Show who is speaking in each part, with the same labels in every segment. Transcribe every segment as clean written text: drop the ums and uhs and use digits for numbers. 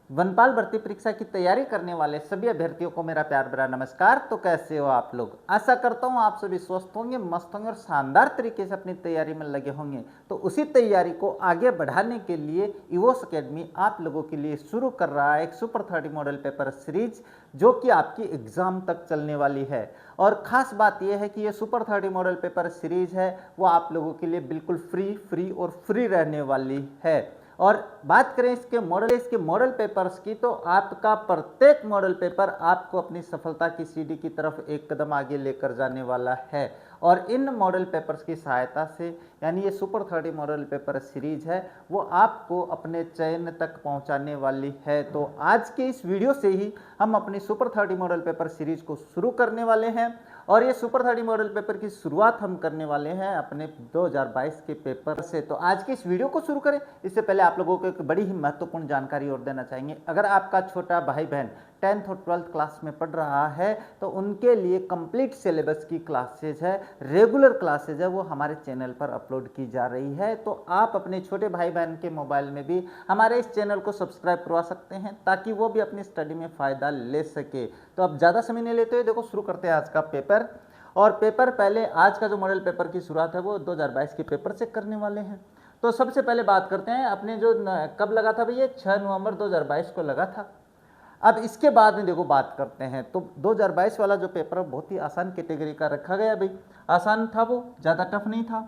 Speaker 1: वनपाल भर्ती परीक्षा की तैयारी करने वाले सभी अभ्यर्थियों को मेरा प्यार भरा नमस्कार। तो कैसे हो आप लोग? आशा करता हूँ आप सभी स्वस्थ होंगे, मस्त होंगे और शानदार तरीके से अपनी तैयारी में लगे होंगे। तो उसी तैयारी को आगे बढ़ाने के लिए इवोस एकेडमी आप लोगों के लिए शुरू कर रहा है एक सुपर 30 मॉडल पेपर सीरीज, जो कि आपकी एग्जाम तक चलने वाली है। और खास बात यह है कि ये सुपर 30 मॉडल पेपर सीरीज है वो आप लोगों के लिए बिल्कुल फ्री रहने वाली है। और बात करें इसके मॉडल पेपर्स की, तो आपका प्रत्येक मॉडल पेपर आपको अपनी सफलता की सीढ़ी की तरफ एक कदम आगे लेकर जाने वाला है। और इन मॉडल पेपर्स की सहायता से, यानी ये सुपर 30 मॉडल पेपर सीरीज है, वो आपको अपने चयन तक पहुंचाने वाली है। तो आज के इस वीडियो से ही हम अपनी सुपर 30 मॉडल पेपर सीरीज को शुरू करने वाले हैं। और ये सुपर 30 मॉडल पेपर की शुरुआत हम करने वाले हैं अपने 2022 के पेपर से। तो आज के इस वीडियो को शुरू करें इससे पहले आप लोगों को एक बड़ी ही महत्वपूर्ण जानकारी और देना चाहेंगे। अगर आपका छोटा भाई बहन 10th और 12th क्लास में पढ़ रहा है तो उनके लिए कंप्लीट सिलेबस की क्लासेज है, रेगुलर क्लासेज है, वो हमारे चैनल पर अपलोड की जा रही है। तो आप अपने छोटे भाई बहन के मोबाइल में भी हमारे इस चैनल को सब्सक्राइब करवा सकते हैं ताकि वो भी अपनी स्टडी में फ़ायदा ले सके। तो अब ज़्यादा समय नहीं लेते हुए देखो शुरू करते हैं आज का पेपर। और पेपर पहले आज का जो मॉडल पेपर की शुरुआत है वो 2022 के पेपर से करने वाले हैं। तो सबसे पहले बात करते हैं अपने जो कब लगा था भैया, 6 नवंबर 2022 को लगा था। अब इसके बाद में देखो बात करते हैं, तो 2022 वाला जो पेपर बहुत ही आसान कैटेगरी का रखा गया भाई, आसान था वो, ज़्यादा टफ नहीं था।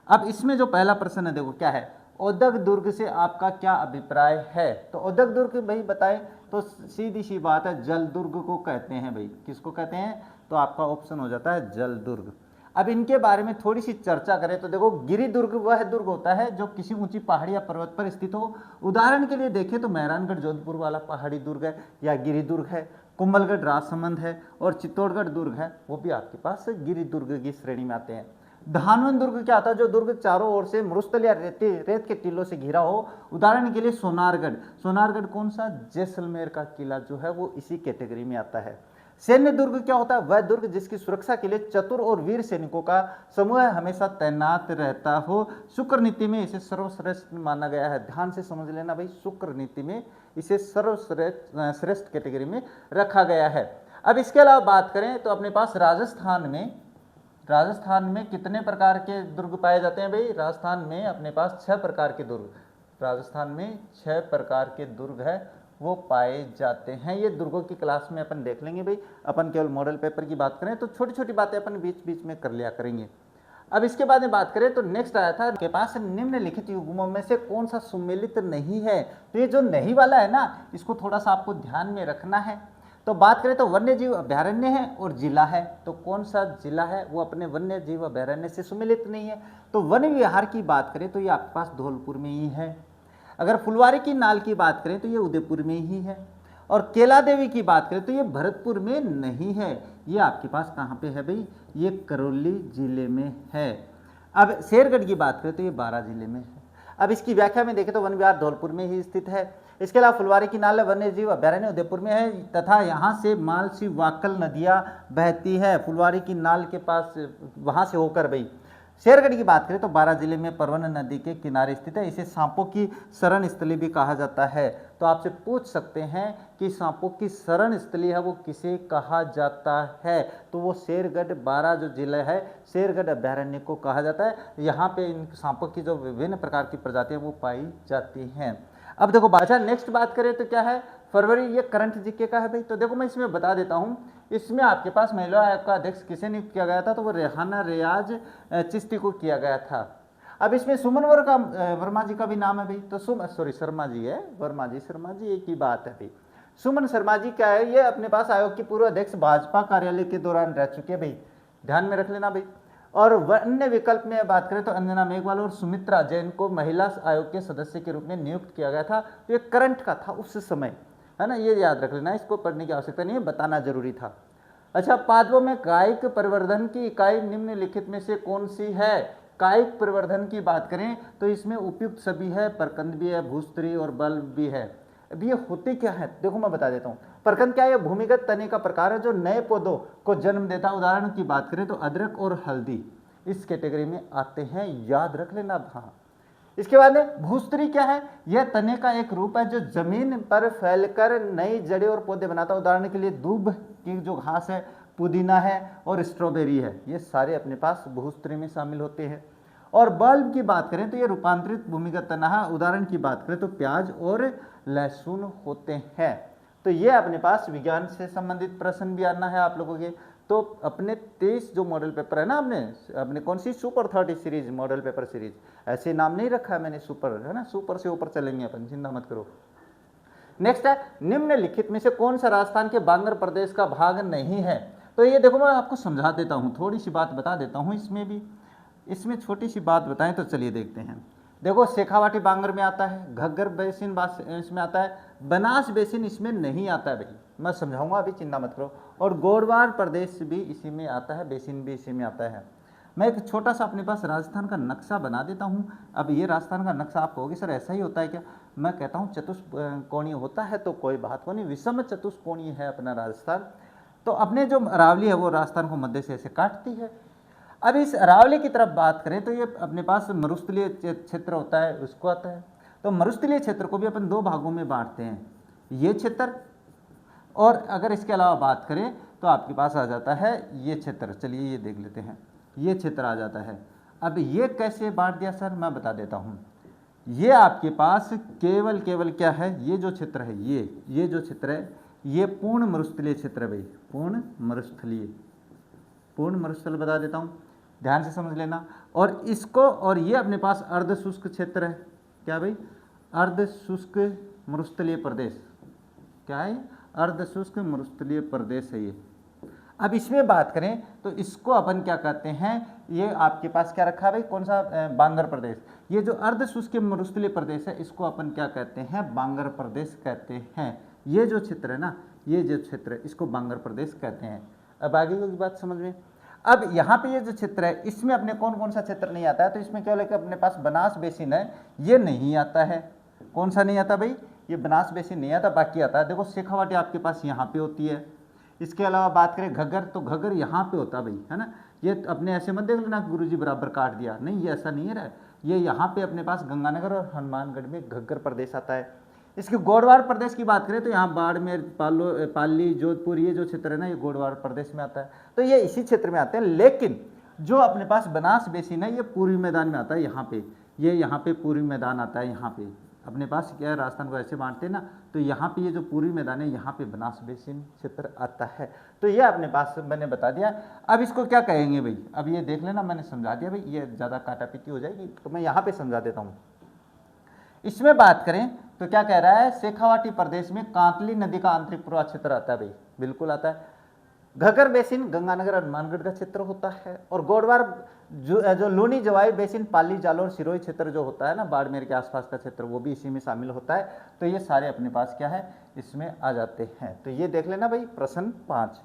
Speaker 1: अब इसमें जो पहला प्रश्न है देखो क्या है, औदक दुर्ग से आपका क्या अभिप्राय है? तो औदक दुर्ग भाई बताएं तो सीधी सी बात है, जल दुर्ग को कहते हैं भाई। किसको कहते हैं? तो आपका ऑप्शन हो जाता है जल दुर्ग। अब इनके बारे में थोड़ी सी चर्चा करें तो देखो, गिरि दुर्ग वह दुर्ग होता है जो किसी ऊंची पहाड़ी या पर्वत पर स्थित हो। उदाहरण के लिए देखें तो मेहरानगढ़ जोधपुर वाला पहाड़ी दुर्ग है या गिरि दुर्ग है, कुंभलगढ़ राजसमंद है और चित्तौड़गढ़ दुर्ग है, वो भी आपके पास गिरि दुर्ग की श्रेणी में आते हैं। धानवन दुर्ग क्या होता है? जो दुर्ग चारों ओर से मरुस्थल या रेत के टीलों से घिरा हो। उदाहरण के लिए सोनारगढ़ कौन सा? जैसलमेर का किला जो है वो इसी कैटेगरी में आता है। सैन्य दुर्ग क्या होता है? वह दुर्ग जिसकी सुरक्षा के लिए चतुर और वीर सैनिकों का समूह हमेशा तैनात रहता हो। शुक्र नीति में इसे सर्वश्रेष्ठ माना गया है। ध्यान से समझ लेना भाई, शुक्र नीति में इसे सर्वश्रेष्ठ कैटेगरी में रखा गया है। अब इसके अलावा बात करें तो अपने पास राजस्थान में कितने प्रकार के दुर्ग पाए जाते हैं भाई? राजस्थान में अपने पास 6 प्रकार के दुर्ग, राजस्थान में 6 प्रकार के दुर्ग है वो पाए जाते हैं। ये दुर्गों की क्लास में अपन देख लेंगे भाई, अपन केवल मॉडल पेपर की बात करें तो छोटी छोटी बातें अपन बीच बीच में कर लिया करेंगे। अब इसके बाद में बात करें तो नेक्स्ट आया था के पास निम्नलिखित युग्मों में से कौन सा सुमेलित नहीं है? तो ये जो नहीं वाला है ना, इसको थोड़ा सा आपको ध्यान में रखना है। तो बात करें तो वन्य जीव अभ्यारण्य है और जिला है, तो कौन सा जिला है वो अपने वन्य जीव अभ्यारण्य से सुमेलित नहीं है? तो वन विहार की बात करें तो ये आपके पास धौलपुर में ही है। अगर फुलवारी की नाल की बात करें तो ये उदयपुर में ही है। और केला देवी की बात करें तो ये भरतपुर में नहीं है, ये आपके पास कहाँ पे है भाई? ये करौली जिले में है। अब शेरगढ़ की बात करें तो ये बारां जिले में है। अब इसकी व्याख्या में देखें तो वन विहार धौलपुर में ही स्थित है। इसके अलावा फुलवारी की नाल वन्य जीव अभ्यारण्य उदयपुर में है तथा यहाँ से मालसी वाकल नदियाँ बहती है फुलवारी की नाल के पास, वहाँ से होकर भाई। शेरगढ़ की बात करें तो बारां जिले में परवन नदी के किनारे स्थित है। इसे सांपों की शरण स्थली भी कहा जाता है। तो आपसे पूछ सकते हैं कि सांपों की शरण स्थली है वो किसे कहा जाता है? तो वो शेरगढ़ बारां जो जिला है, शेरगढ़ अभ्यारण्य को कहा जाता है। यहाँ पे इन सांपों की जो विभिन्न प्रकार की प्रजातियाँ वो पाई जाती हैं। अब देखो अच्छा, नेक्स्ट बात करें तो क्या है? फरवरी, ये करंट जीके का है भाई। तो देखो मैं इसमें बता देता हूँ, इसमें आपके पास महिला आयोग का अध्यक्ष किसे नियुक्त किया गया था? तो वो रेहाना रियाज चिश्ती को किया गया था। अब इसमें सुमन वर्मा जी का भी नाम है भाई। तो शर्मा जी है, शर्मा जी एक ही बात है भाई। सुमन शर्मा जी क्या है? ये अपने पास आयोग के पूर्व अध्यक्ष भाजपा कार्यालय के दौरान रह चुके हैं भाई, ध्यान में रख लेना भाई। और अन्य विकल्प में बात करें तो अंजना मेघवाल और सुमित्रा जैन को महिला आयोग के सदस्य के रूप में नियुक्त किया गया था। तो ये करंट का था उस समय, है ना, ये याद रख लेना, इसको पढ़ने की आवश्यकता नहीं है, बताना जरूरी था। अच्छा, पादपों में कायिक प्रवर्धन की इकाई निम्नलिखित में से कौन सी है? कायिक प्रवर्धन की बात करें तो इसमें उपयुक्त सभी है, प्रकंद भी है, भूस्त्री और बल्ब भी है। अब ये होते क्या है देखो मैं बता देता हूँ। प्रकंद क्या है? भूमिगत तने का प्रकार है जो नए पौधों को जन्म देता है। उदाहरण की बात करें तो अदरक और हल्दी इस कैटेगरी में आते हैं, याद रख लेना। हाँ, इसके बाद में भूस्त्री क्या है? यह तने का एक रूप है जो जमीन पर फैलकर नई जड़ें और पौधे बनाता है। उदाहरण के लिए दूब की जो घास है, पुदीना है और स्ट्रॉबेरी है, ये सारे अपने पास भूस्त्री में शामिल होते हैं। और बल्ब की बात करें तो ये रूपांतरित भूमिगत तना है। उदाहरण की बात करें तो प्याज और लहसुन होते हैं। तो ये अपने पास विज्ञान से संबंधित प्रश्न भी आना है आप लोगों के। तो अपने 23 जो मॉडल पेपर है ना, अपने कौन सी super 30 series, model paper series, ऐसे नाम नहीं रखा है मैंने, सुपर है ना, सुपर से ऊपर चलेंगे अपन, चिंता मत करो। नेक्स्ट है, निम्नलिखित में से कौन सा राजस्थान के बांगर प्रदेश का भाग नहीं है? तो ये देखो मैं आपको समझा देता हूँ, थोड़ी सी बात बता देता हूँ इसमें भी, इसमें छोटी सी बात बताएं तो चलिए देखते हैं। देखो शेखावाटी बांगर में आता है, घग्गर बेसिन इसमें आता है, बनास बेसिन इसमें नहीं आता है भाई, मैं समझाऊंगा अभी, चिंता मत करो। और गोरवार प्रदेश भी इसी में आता है, बेसिन भी इसी में आता है। मैं एक छोटा सा अपने पास राजस्थान का नक्शा बना देता हूँ। अब ये राजस्थान का नक्शा आप कहोगे सर ऐसा ही होता है क्या? मैं कहता हूँ चतुष्कोणीय होता है तो कोई बात को नहीं, विषम चतुष्कोणीय है अपना राजस्थान। तो अपने जो अरावली है वो राजस्थान को मध्य से ऐसे काटती है। अब इस अरावली की तरफ बात करें तो ये अपने पास मरुस्थलीय क्षेत्र होता है, उसको आता है। तो मरुस्थलीय क्षेत्र को भी अपन दो भागों में बांटते हैं, ये क्षेत्र, और अगर इसके अलावा बात करें तो आपके पास आ जाता है ये क्षेत्र। चलिए ये देख लेते हैं, ये क्षेत्र आ जाता है। अब ये कैसे बांट दिया सर, मैं बता देता हूँ। ये आपके पास केवल क्या है, ये जो क्षेत्र है, ये जो क्षेत्र है, ये पूर्ण मरुस्थलीय क्षेत्र है भाई, पूर्ण मरुस्थल बता देता हूँ, ध्यान से समझ लेना। और इसको, और ये अपने पास अर्ध शुष्क क्षेत्र है, क्या भाई, अर्ध शुष्क मरुस्थलीय प्रदेश, क्या है, अर्ध शुष्क मरुस्थलीय प्रदेश है ये। अब इसमें बात करें तो इसको अपन क्या कहते हैं, ये आपके पास क्या रखा है भाई, कौन सा, बांगर प्रदेश। ये जो अर्ध शुष्क मरुस्थलीय प्रदेश है इसको अपन क्या कहते हैं, बांगर प्रदेश कहते हैं। ये जो क्षेत्र है ना, ये जो क्षेत्र है इसको बांगर प्रदेश कहते हैं। अब आगे की बात समझ में। अब यहाँ पे ये जो क्षेत्र है इसमें अपने कौन सा क्षेत्र नहीं आता है, तो इसमें केवल अपने पास बनास बेसिन है, ये नहीं आता है। कौन सा नहीं आता भाई, ये बनास बेसिन नहीं आता, बाकी आता है। देखो शेखावाटी आपके पास यहाँ पे होती है। इसके अलावा बात करें घग्गर, तो घग्गर यहाँ पे होता है भाई, है ना। ये अपने ऐसे मत देख लेना गुरुजी बराबर काट दिया, नहीं, ये ऐसा नहीं है, ये यहाँ पे अपने पास गंगानगर और हनुमानगढ़ में घग्गर प्रदेश आता है। इसके गोडवार प्रदेश की बात करें तो यहाँ बाड़मेर, पाली, जोधपुर, ये जो क्षेत्र है ना, ये गोडवार प्रदेश में आता है। तो ये इसी क्षेत्र में आते हैं। लेकिन जो अपने पास बनास बेसिन है ये पूर्वी मैदान में आता है, यहाँ पे, ये यहाँ पे पूर्वी मैदान आता है। यहाँ पे अपने पास क्या है, राजस्थान को ऐसे बांटते हैं ना, तो यहाँ पे ये जो पूर्वी मैदान है यहाँ पे बनास बेसिन क्षेत्र आता है। तो ये अपने पास मैंने बता दिया। अब इसको क्या कहेंगे भाई, अब ये देख लेना, मैंने समझा दिया भाई, ये ज़्यादा काटापीटी हो जाएगी तो मैं यहाँ पे समझा देता हूँ। इसमें बात करें तो क्या कह रहा है, शेखावाटी प्रदेश में कांतली नदी का आंतरिक पूर्वा क्षेत्र आता है भाई, बिल्कुल आता है। घग्गर बेसिन गंगानगर हनुमानगढ़ का क्षेत्र होता है। और गोडवार जो लूनी जवाई बेसिन पाली, जालोर, सिरोही क्षेत्र जो होता है ना, बाड़मेर के आसपास का क्षेत्र, वो भी इसी में शामिल होता है। तो ये सारे अपने पास क्या है, इसमें आ जाते हैं। तो ये देख लेना भाई, प्रश्न 5।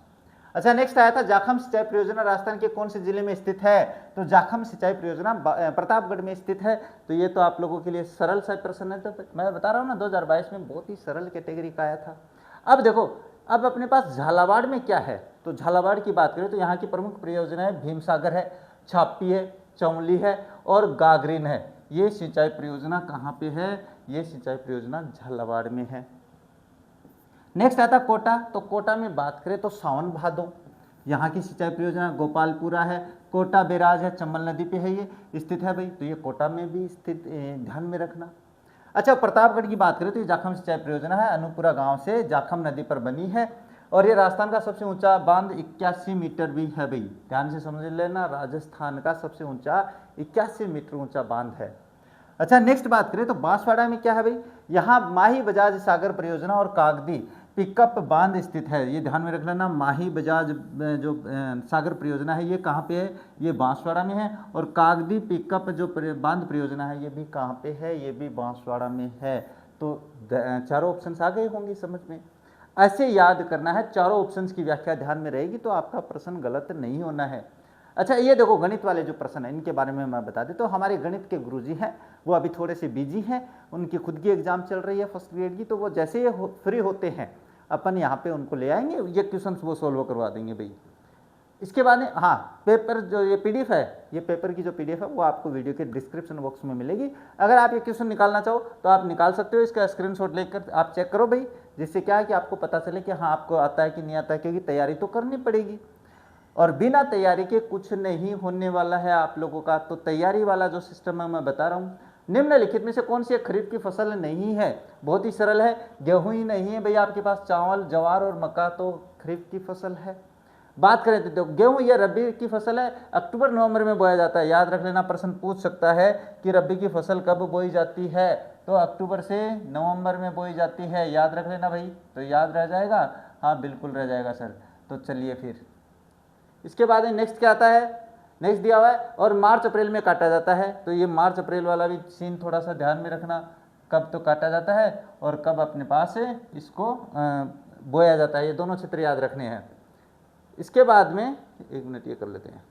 Speaker 1: अच्छा, नेक्स्ट आया था, जाखम सिंचाई परियोजना राजस्थान के कौन से जिले में स्थित है? तो जाखम सिंचाई परियोजना प्रतापगढ़ में स्थित है। तो ये तो आप लोगों के लिए सरल सा प्रश्न है। तो मैं बता रहा हूँ ना, 2022 में बहुत ही सरल कैटेगरी का आया था। अब देखो, अब अपने पास झालावाड़ में क्या है, तो झालावाड़ की बात करें तो यहाँ की प्रमुख परियोजनाएं भीमसागर है, छापी है, चौमली है और गागरीन है। ये सिंचाई परियोजना कहाँ पे है? ये सिंचाई परियोजना झालावाड़ में है। नेक्स्ट आता कोटा, तो कोटा में बात करें तो सावन भादो, यहाँ की सिंचाई परियोजना गोपालपुरा है, कोटा बैराज है, चंबल नदी पे है ये स्थित है भाई, तो ये कोटा में भी स्थित, ध्यान में रखना। अच्छा, प्रतापगढ़ की बात करें तो ये जाखम सिंचाई परियोजना है, अनुपुरा गांव से जाखम नदी पर बनी है। और ये राजस्थान का सबसे ऊंचा बांध 81 मीटर भी है भाई, ध्यान से समझ लेना, राजस्थान का सबसे ऊंचा 81 मीटर ऊंचा बांध है। अच्छा, नेक्स्ट बात करें तो बांसवाड़ा में क्या है भाई, यहाँ माही बजाज सागर परियोजना और कागदी पिकअप बांध स्थित है। ये ध्यान में रख लेना, माही बजाज जो सागर परियोजना है ये कहाँ पे है, ये बांसवाड़ा में है। और कागदी पिकअप जो बांध परियोजना है ये भी कहाँ पे है, ये भी बांसवाड़ा में है। तो चारों ऑप्शन आ गए होंगे समझ में। ऐसे याद करना है, चारों ऑप्शंस की व्याख्या ध्यान में रहेगी तो आपका प्रश्न गलत नहीं होना है। अच्छा, ये देखो गणित वाले जो प्रश्न है इनके बारे में मैं बता दें तो हमारे गणित के गुरुजी हैं वो अभी थोड़े से बिजी हैं, उनकी खुद की एग्जाम चल रही है फर्स्ट ग्रेड की, तो वो जैसे फ्री होते हैं अपन यहाँ पे उनको ले आएंगे, ये क्वेश्चन वो सॉल्व करवा देंगे भाई। इसके बाद में हाँ, पेपर जो ये पीडीएफ है, ये पेपर की जो पीडीएफ है वो आपको वीडियो के डिस्क्रिप्शन बॉक्स में मिलेगी। अगर आप ये क्वेश्चन निकालना चाहो तो आप निकाल सकते हो, इसका स्क्रीनशॉट लेकर आप चेक करो भाई, जिससे क्या है कि आपको पता चले कि हाँ आपको आता है कि नहीं आता है, क्योंकि तैयारी तो करनी पड़ेगी और बिना तैयारी के कुछ नहीं होने वाला है आप लोगों का। तो तैयारी वाला जो सिस्टम है मैं बता रहा हूँ। निम्नलिखित में से कौन सी एक खरीफ की फसल नहीं है? बहुत ही सरल है, गेहूं ही नहीं है भाई आपके पास, चावल जवार और मक्का तो खरीफ की फसल है। बात करें तो गेहूं यह रबी की फसल है, अक्टूबर नवंबर में बोया जाता है। याद रख लेना, प्रश्न पूछ सकता है कि रबी की फसल कब बोई जाती है, तो अक्टूबर से नवंबर में बोई जाती है। याद रख लेना भाई, तो याद रह जाएगा, हाँ बिल्कुल रह जाएगा सर। तो चलिए फिर इसके बाद नेक्स्ट क्या आता है, नेक्स्ट दिया हुआ है और मार्च अप्रैल में काटा जाता है। तो ये मार्च अप्रैल वाला भी सीन थोड़ा सा ध्यान में रखना, कब तो काटा जाता है और कब अपने पास इसको बोया जाता है, ये दोनों क्षेत्र याद रखने हैं। इसके बाद में एक मिनट ये कर लेते हैं,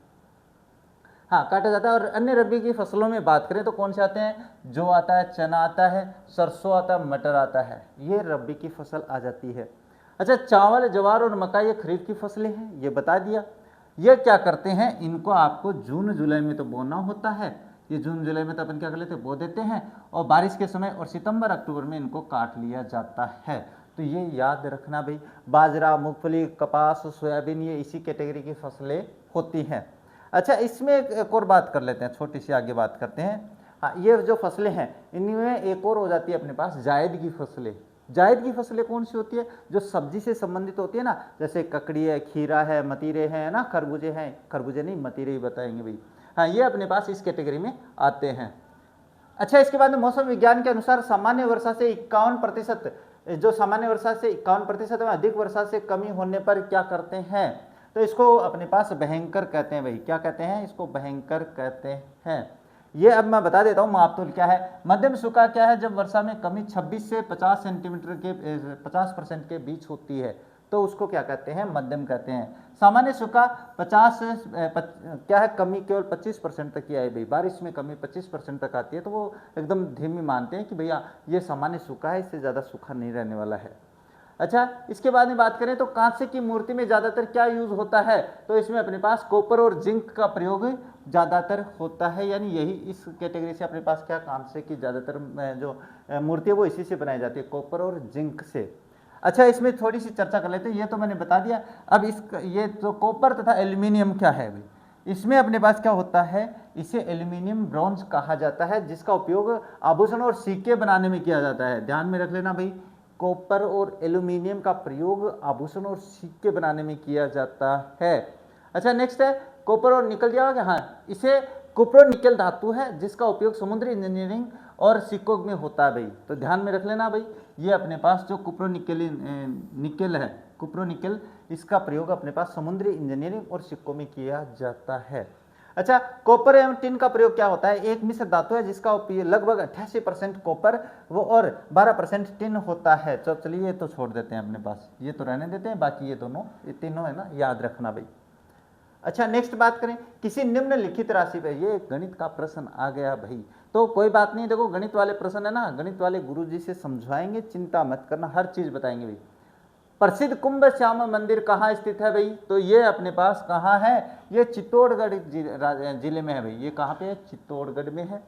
Speaker 1: हाँ काटा जाता है। और अन्य रबी की फसलों में बात करें तो कौन से आते हैं, जौ आता है, चना आता है, सरसों आता है, मटर आता है, ये रबी की फसल आ जाती है। अच्छा, चावल जवार और मक्का ये खरीफ की फसलें हैं, ये बता दिया। ये क्या करते हैं, इनको आपको जून जुलाई में तो बोना होता है, ये जून जुलाई में तो अपन क्या कर लेते हैं, बो देते हैं, और बारिश के समय और सितंबर अक्टूबर में इनको काट लिया जाता है। तो ये याद रखना भाई, बाजरा, मूंगफली, कपास, सोयाबीन ये इसी कैटेगरी की फसलें होती हैं। अच्छा, इसमें एक और बात कर लेते हैं, छोटी सी आगे बात करते हैं। हाँ, ये जो फसलें हैं इनमें एक और हो जाती है अपने पास जायद की फसलें। जायद की फसलें कौन सी होती है, जो सब्जी से संबंधित होती है ना, जैसे ककड़ी है, खीरा है, मतीरे हैं ना, खरबूजे हैं, खरबूजे नहीं मतीरे ही बताएंगे भाई। हाँ, ये अपने पास इस कैटेगरी में आते हैं। अच्छा, इसके बाद में मौसम विज्ञान के अनुसार सामान्य वर्षा से 51%, जो सामान्य वर्षा से 51% में अधिक वर्षा से कमी होने पर क्या करते हैं, तो इसको अपने पास भयंकर कहते हैं भाई। क्या कहते हैं, इसको भयंकर कहते हैं। ये अब मैं बता देता हूँ मापतोल क्या है। मध्यम सूखा क्या है, जब वर्षा में कमी 26 से 50 सेंटीमीटर के 50% के बीच होती है, तो उसको क्या कहते हैं, मध्यम कहते हैं। सामान्य सूखा 50 से क्या है, कमी केवल 25% तक ही आई भाई, बारिश में कमी 25% तक आती है, तो वो एकदम धीमी मानते हैं कि भैया ये सामान्य सूखा है, इससे ज़्यादा सूखा नहीं रहने वाला है। अच्छा, इसके बाद में बात करें तो कांसे की मूर्ति में ज़्यादातर क्या यूज होता है, तो इसमें अपने पास कॉपर और जिंक का प्रयोग ज़्यादातर होता है, यानी यही इस कैटेगरी से अपने पास क्या, कांसे की ज़्यादातर जो मूर्ति है वो इसी से बनाई जाती है, कॉपर और जिंक से। अच्छा, इसमें थोड़ी सी चर्चा कर लेते हैं, ये तो मैंने बता दिया। अब ये जो कॉपर तथा एल्यूमिनियम क्या है भाई, इसमें अपने पास क्या होता है, इसे एल्यूमिनियम ब्रॉन्ज कहा जाता है, जिसका उपयोग आभूषण और सिक्के बनाने में किया जाता है। ध्यान में रख लेना भाई, कॉपर और एल्यूमिनियम का प्रयोग आभूषण और सिक्के बनाने में किया जाता है। अच्छा, नेक्स्ट है कॉपर और निकल जाएगा। हाँ, इसे कुप्रो निकल धातु है, जिसका उपयोग समुद्री इंजीनियरिंग और सिक्कों में होता है भाई। तो ध्यान में रख लेना भाई, ये अपने पास जो कुप्रो निकल है, कुप्रो निकल, इसका प्रयोग अपने पास समुद्री इंजीनियरिंग और सिक्कों में किया जाता है। अच्छा, कॉपर एवं टिन का प्रयोग क्या होता है, एक मिश्र धातु है जिसका उपयोग लगभग 88% कॉपर वो और 12% टिन होता है। तो चलिए ये तो छोड़ देते हैं अपने पास, ये तो रहने देते हैं, बाकी ये दोनों ये तीनों है ना, याद रखना भाई। अच्छा, नेक्स्ट बात करें, किसी निम्नलिखित राशि पे, ये गणित का प्रश्न आ गया भाई, तो कोई बात नहीं, देखो गणित वाले प्रश्न है ना, गणित वाले गुरुजी से समझाएंगे, चिंता मत करना, हर चीज बताएंगे भाई। प्रसिद्ध कुंभ श्यामा मंदिर कहाँ स्थित है भाई, तो ये अपने पास कहाँ है, ये चित्तौड़गढ़ जिले में है भाई। ये कहाँ पे है, चित्तौड़गढ़ में है।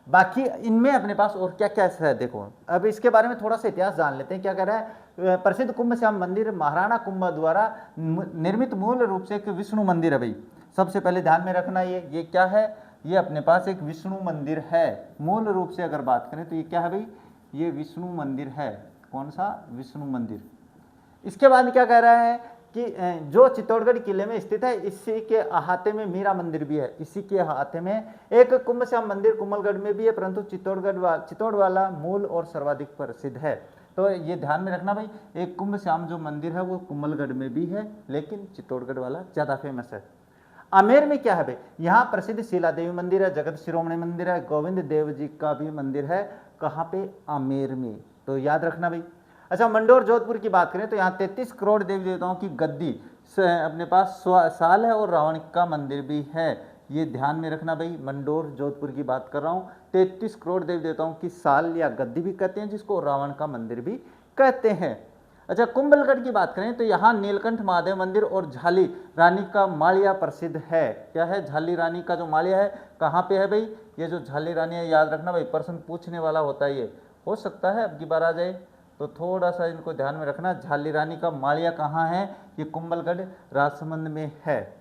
Speaker 1: बाकी इनमें अपने पास और क्या क्या है देखो, अब इसके बारे में थोड़ा सा इतिहास जान लेते हैं। क्या कह रहा है, प्रसिद्ध कुंभ श्याम मंदिर महाराणा कुंभ द्वारा निर्मित मूल रूप से एक विष्णु मंदिर है भाई। सबसे पहले ध्यान में रखना, ये क्या है, ये अपने पास एक विष्णु मंदिर है। मूल रूप से अगर बात करें तो ये क्या है भाई, ये विष्णु मंदिर है। कौन सा, विष्णु मंदिर। इसके बाद क्या कह रहा है कि जो चित्तौड़गढ़ किले में स्थित है, इसी के अहाते में मीरा मंदिर भी है, इसी के अहाते में एक कुंभ श्याम मंदिर कुंभलगढ़ में भी है, परंतु चित्तौड़ वाला मूल और सर्वाधिक प्रसिद्ध है। तो ये ध्यान में रखना भाई, एक कुंभ श्याम जो मंदिर है वो कुंभलगढ़ में भी है, लेकिन चित्तौड़गढ़ वाला ज्यादा फेमस है। आमेर में क्या है भाई, यहाँ प्रसिद्ध शीला देवी मंदिर है, जगत शिरोमणि मंदिर है, गोविंद देव जी का भी मंदिर है। कहाँ पे, आमेर में, तो याद रखना भाई। अच्छा, मंडोर जोधपुर की बात करें तो यहाँ 33 करोड़ देवी देवताओं की गद्दी अपने पास साल है और रावण का मंदिर भी है। ये ध्यान में रखना भाई, मंडोर जोधपुर की बात कर रहा हूँ। 33 करोड़ देवी देवताओं की साल या गद्दी भी कहते हैं, जिसको रावण का मंदिर भी कहते हैं। अच्छा, कुंभलगढ़ की बात करें तो यहाँ नीलकंठ महादेव मंदिर और झाली रानी का माड़िया प्रसिद्ध है। क्या है? झाली रानी का जो माड़िया है कहाँ पे है भाई? ये जो झाली रानी है, याद रखना भाई, प्रश्न पूछने वाला होता है, ये हो सकता है अब की बार आ जाए, तो थोड़ा सा इनको ध्यान में रखना। झाली रानी का माड़िया कहाँ है? ये कुंभलगढ़ राजसमंद में है।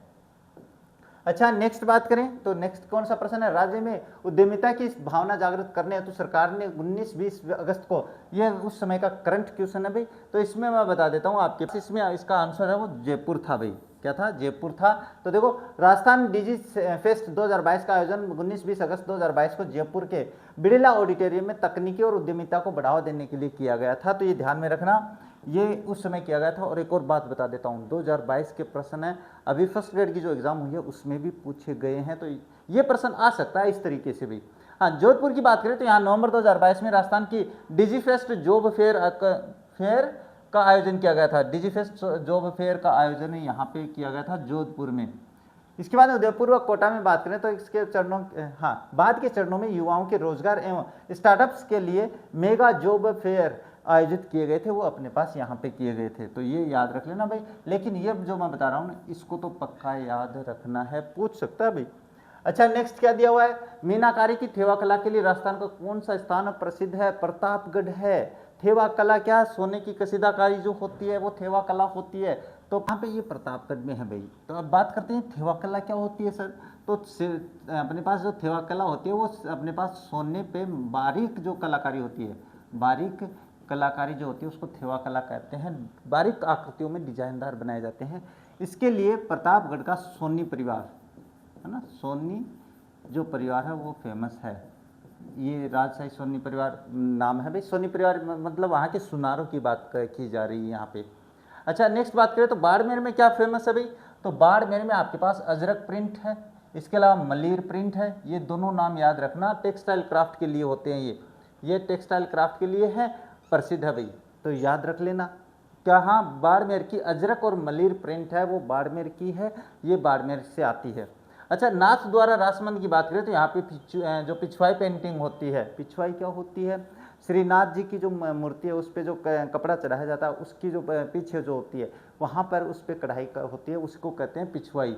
Speaker 1: अच्छा, नेक्स्ट बात करें तो नेक्स्ट कौन सा प्रश्न है? राज्य में उद्यमिता की भावना जागृत करने हेतु सरकार ने 19-20 अगस्त को, ये उस समय का करंट क्वेश्चन है भाई, तो इसमें मैं बता देता हूँ आपके, इसमें इसका आंसर है वो जयपुर था भाई। क्या था? जयपुर था। तो देखो, राजस्थान डिजी फेस्ट 2022 का आयोजन 19-20 अगस्त 2022 को जयपुर के बिड़ला ऑडिटोरियम में तकनीकी और उद्यमिता को बढ़ावा देने के लिए किया गया था। तो ये ध्यान में रखना, ये उस समय किया गया था। और एक और बात बता देता हूँ, 2022 के प्रश्न है, अभी फर्स्ट ग्रेड की जो एग्जाम हुई है उसमें भी पूछे गए हैं, तो ये प्रश्न आ सकता है इस तरीके से भी। हाँ, जोधपुर की बात करें तो यहाँ नवंबर 2022 में राजस्थान की डिजीफेस्ट जॉब फेयर का आयोजन किया गया था। डिजीफेस्ट जॉब फेयर का आयोजन यहाँ पे किया गया था जोधपुर में। इसके बाद उदयपुर व कोटा में बात करें तो इसके चरणों, हाँ, बाद के चरणों में युवाओं के रोजगार एवं स्टार्टअप्स के लिए मेगा जॉब फेयर आयोजित किए गए थे, वो अपने पास यहाँ पे किए गए थे। तो ये याद रख लेना भाई। लेकिन ये जो मैं बता रहा हूँ ना, इसको तो पक्का याद रखना है, पूछ सकता है भाई। अच्छा, नेक्स्ट क्या दिया हुआ है? मीनाकारी की थेवा कला के लिए राजस्थान का कौन सा स्थान प्रसिद्ध है? प्रतापगढ़ है। थेवा कला क्या? सोने की कसीदाकारी जो होती है वो थेवा कला होती है, तो वहाँ पे ये प्रतापगढ़ में है भाई। तो अब बात करते हैं थेवा कला क्या होती है सर। तो अपने पास जो थेवा कला होती है वो अपने पास सोने पे बारीक जो कलाकारी होती है, बारीक कलाकारी जो होती है उसको थेवा कला कहते हैं। बारीक आकृतियों में डिजाइनदार बनाए जाते हैं। इसके लिए प्रतापगढ़ का सोनी परिवार है ना, सोनी जो परिवार है वो फेमस है। ये राजशाही सोनी परिवार नाम है भाई। सोनी परिवार मतलब वहाँ के सुनारों की बात की जा रही है यहाँ पे। अच्छा, नेक्स्ट बात करें तो बाड़मेर में क्या फेमस है भाई? तो बाड़मेर में आपके पास अजरक प्रिंट है, इसके अलावा मलिर प्रिंट है। ये दोनों नाम याद रखना, टेक्सटाइल क्राफ्ट के लिए होते हैं ये टेक्सटाइल क्राफ्ट के लिए है, प्रसिद्ध है भाई, तो याद रख लेना। क्या? हाँ, बाड़मेर की अजरक और मलिर प्रिंट है वो बाड़मेर की है, ये बाड़मेर से आती है। अच्छा, नाथ द्वारा राजसमंद की बात करें तो यहाँ पे जो पिछवाई पेंटिंग होती है, पिछवाई क्या होती है? श्रीनाथ जी की जो मूर्ति है उस पर जो कपड़ा चढ़ाया जाता है उसकी जो पीछे जो होती है वहाँ पर उस पर कढ़ाई होती है, उसको कहते हैं पिछवाई।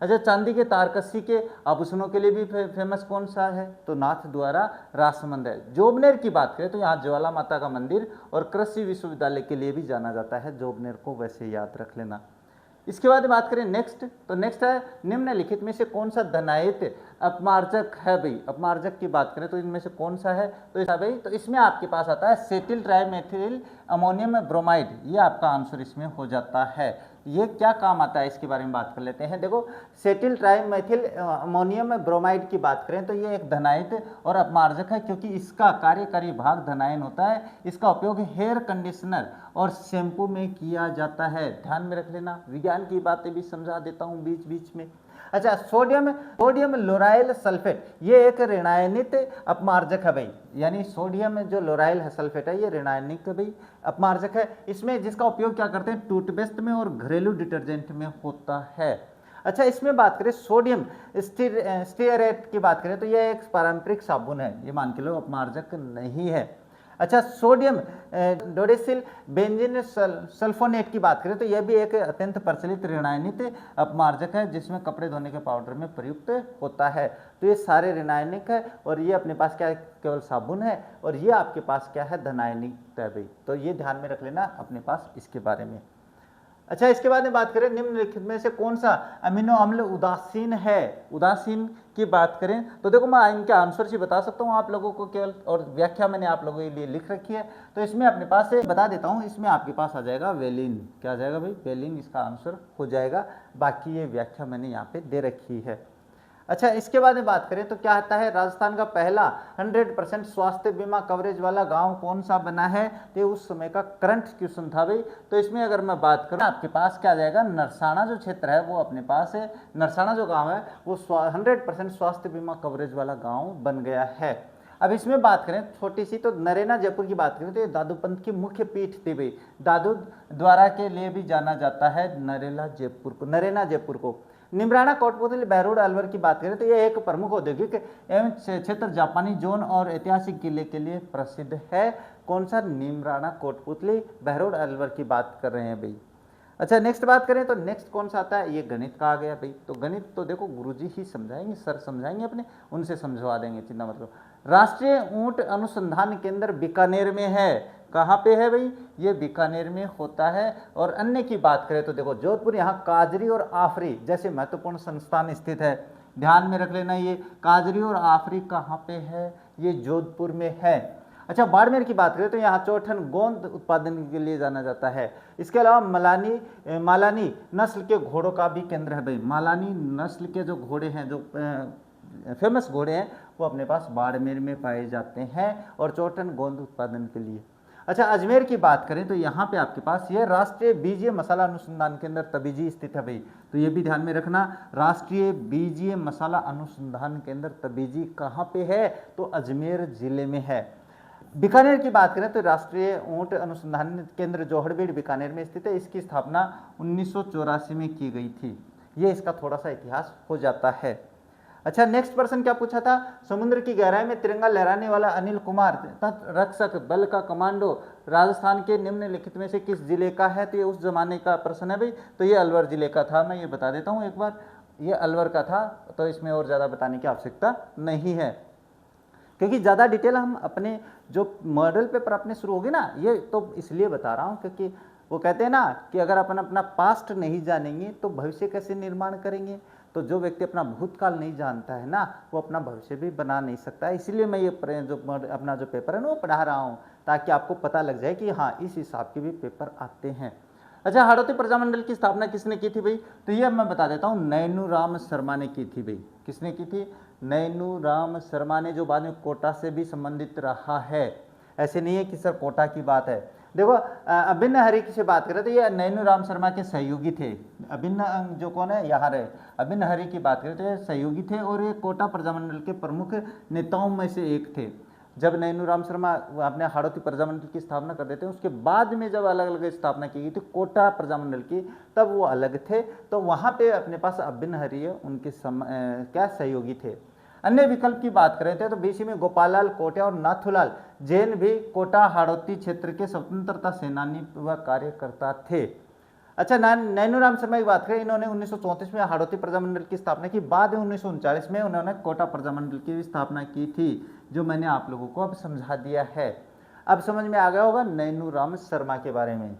Speaker 1: अच्छा, चांदी के तारकसी के आभूषणों के लिए भी फेमस कौन सा है? तो नाथ द्वारा राजसमंद है। जोबनेर की बात करें तो यहाँ ज्वाला माता का मंदिर और कृषि विश्वविद्यालय के लिए भी जाना जाता है जोबनेर को, वैसे याद रख लेना। इसके बाद बात करें नेक्स्ट, तो नेक्स्ट है निम्नलिखित में से कौन सा धनायित अपमार्जक है भाई? अपमार्जक की बात करें तो इनमें से कौन सा है? तो ऐसा भाई, तो इसमें आपके पास आता है सेटिल ट्राइमेथिल अमोनियम ब्रोमाइड, ये आपका आंसर इसमें हो जाता है। ये क्या काम आता है इसके बारे में बात कर लेते हैं। देखो, सेटिल ट्राइमेथिल अमोनियम ब्रोमाइड की बात करें तो ये एक धनायित और अपमार्जक है, क्योंकि इसका कार्यकारी भाग धनायन होता है। इसका उपयोग हेयर कंडीशनर और शैम्पू में किया जाता है, ध्यान में रख लेना। विज्ञान की बातें भी समझा देता हूँ बीच बीच में। अच्छा, सोडियम लोराइल सल्फेट, ये एक ऋणायनित अपमार्जक है भाई, यानी सोडियम जो लोराइल सल्फेट है ये ऋणायनिक भाई अपमार्जक है। इसमें जिसका उपयोग क्या करते हैं? टूथपेस्ट में और घरेलू डिटर्जेंट में होता है। अच्छा, इसमें बात करें सोडियम स्टीयरेट की बात करें तो यह एक पारंपरिक साबुन है, ये मान के लो अपमार्जक नहीं है। अच्छा, सोडियम डोडेसिल बेंजीन सल्फोनेट की बात करें तो यह भी एक अत्यंत प्रचलित ऋणायनिक अपमार्जक है, जिसमें कपड़े धोने के पाउडर में प्रयुक्त होता है। तो ये सारे ऋणायनिक है और ये अपने पास क्या है? केवल साबुन है, और ये आपके पास क्या है? धनायनिक है भाई। तो ये ध्यान में रख लेना अपने पास इसके बारे में। अच्छा, इसके बाद में बात करें निम्नलिखित में से कौन सा अमीनो अम्ल उदासीन है? उदासीन की बात करें तो देखो, मैं इनके आंसर से बता सकता हूँ आप लोगों को केवल, और व्याख्या मैंने आप लोगों के लिए लिख रखी है, तो इसमें अपने पास से बता देता हूँ। इसमें आपके पास आ जाएगा वेलिन। क्या आ जाएगा भाई? वेलिन इसका आंसर हो जाएगा। बाकी ये व्याख्या मैंने यहाँ पे दे रखी है। अच्छा, इसके बाद में बात करें तो क्या आता है? राजस्थान का पहला 100% स्वास्थ्य बीमा कवरेज वाला गांव कौन सा बना है? तो उस समय का करंट क्वेश्चन था भाई। तो इसमें अगर मैं बात करूं, आपके पास क्या आ जाएगा? नरसाना जो क्षेत्र है वो अपने पास है, नरसाना जो गांव है वो 100% स्वास्थ्य बीमा कवरेज वाला गाँव बन गया है। अब इसमें बात करें छोटी सी, तो नरेना जयपुर की बात करें तो ये दादू पंथ की मुख्य पीठ थी भाई। दादू द्वारा के लिए भी जाना जाता है नरेना जयपुर को। निमराना कोटपुतली बहरूड अलवर की बात करें तो यह एक प्रमुख औद्योगिक एवं क्षेत्र जापानी जोन और ऐतिहासिक किले के लिए प्रसिद्ध है। कौन सा? नीमराणा, कोटपुतली, बहरोड, अलवर की बात कर रहे हैं भाई। अच्छा नेक्स्ट बात करें तो नेक्स्ट कौन सा आता है? ये गणित का आ गया भाई। तो गणित तो देखो गुरुजी ही समझाएंगे, सर समझाएंगे अपने, उनसे समझवा देंगे, चिंता मत करो। राष्ट्रीय ऊंट अनुसंधान केंद्र बीकानेर में है। कहाँ पे है भाई? ये बीकानेर में होता है। और अन्य की बात करें तो देखो जोधपुर, यहाँ काजरी और आफरी जैसे महत्वपूर्ण संस्थान स्थित है। ध्यान में रख लेना, ये काजरी और आफरी कहाँ पे है? ये जोधपुर में है। अच्छा बाड़मेर की बात करें तो यहाँ चौठन गोंद उत्पादन के लिए जाना जाता है। इसके अलावा मालानी नस्ल के घोड़ों का भी केंद्र है भाई। मालानी नस्ल के जो घोड़े हैं, जो फेमस घोड़े हैं, वो अपने पास बाड़मेर में पाए जाते हैं और चौठन गोंद उत्पादन के लिए। अच्छा अजमेर की बात करें तो यहाँ पे आपके पास ये राष्ट्रीय बीजीय मसाला अनुसंधान केंद्र तबीजी स्थित है भाई। तो ये भी ध्यान में रखना, राष्ट्रीय बीजीय मसाला अनुसंधान केंद्र तबीजी कहाँ पे है? तो अजमेर जिले में है। बीकानेर की बात करें तो राष्ट्रीय ऊंट अनुसंधान केंद्र जोहड़बीड़ बीकानेर में स्थित है। इसकी स्थापना 1984 में की गई थी। ये इसका थोड़ा सा इतिहास हो जाता है। अच्छा नेक्स्ट प्रश्न क्या पूछा था? समुद्र की गहराई में तिरंगा लहराने वाला अनिल कुमार तटरक्षक बल का कमांडो राजस्थान के निम्नलिखित में से किस जिले का है? तो ये उस जमाने का प्रश्न है भाई। तो ये अलवर जिले का था। मैं ये बता देता हूँ एक बार, ये अलवर का था। तो इसमें और ज़्यादा बताने की आवश्यकता नहीं है, क्योंकि ज़्यादा डिटेल हम अपने जो मॉडल पेपर अपने शुरू होगी ना, ये तो इसलिए बता रहा हूँ क्योंकि वो कहते हैं ना कि अगर अपन अपना पास्ट नहीं जानेंगे तो भविष्य कैसे निर्माण करेंगे। तो जो व्यक्ति अपना भूतकाल नहीं जानता है ना, वो अपना भविष्य भी बना नहीं सकता है। इसीलिए मैं ये जो अपना जो पेपर है ना वो पढ़ा रहा हूँ, ताकि आपको पता लग जाए कि हाँ इस हिसाब के भी पेपर आते हैं। अच्छा हाड़ौती प्रजामंडल की स्थापना किसने की थी भाई? तो ये मैं बता देता हूँ, नैनूराम शर्मा ने की थी भाई। किसने की थी? नैनूराम शर्मा ने, जो बाद में कोटा से भी संबंधित रहा है। ऐसे नहीं है कि सर कोटा की बात है। देखो अभिन्न हरि की से बात करें तो ये नैनूराम शर्मा के सहयोगी थे। अभिन्न जो कौन है यहाँ रहे, अभिन्न हरि की बात करें तो ये सहयोगी थे और ये कोटा प्रजामंडल के प्रमुख नेताओं में से एक थे। जब नैनूराम शर्मा अपने हाड़ौती प्रजामंडल की स्थापना कर देते हैं, उसके बाद में जब अलग अलग स्थापना की गई थी कोटा प्रजामंडल की, तब वो अलग थे। तो वहाँ पे अपने पास अभिन्न हरि उनके क्या सहयोगी थे। अन्य विकल्प की बात करें तो बीसी में गोपाललाल कोटिया और नाथूलाल जैन भी कोटा हाड़ौती क्षेत्र के स्वतंत्रता सेनानी व कार्यकर्ता थे। अच्छा नैनूराम शर्मा की बात करें, इन्होंने 1934 में हाड़ौती प्रजामंडल की स्थापना की। बाद में 1939 में उन्होंने कोटा प्रजामंडल की स्थापना की थी, जो मैंने आप लोगों को अब समझा दिया है। अब समझ में आ गया होगा नैनूराम शर्मा के बारे में।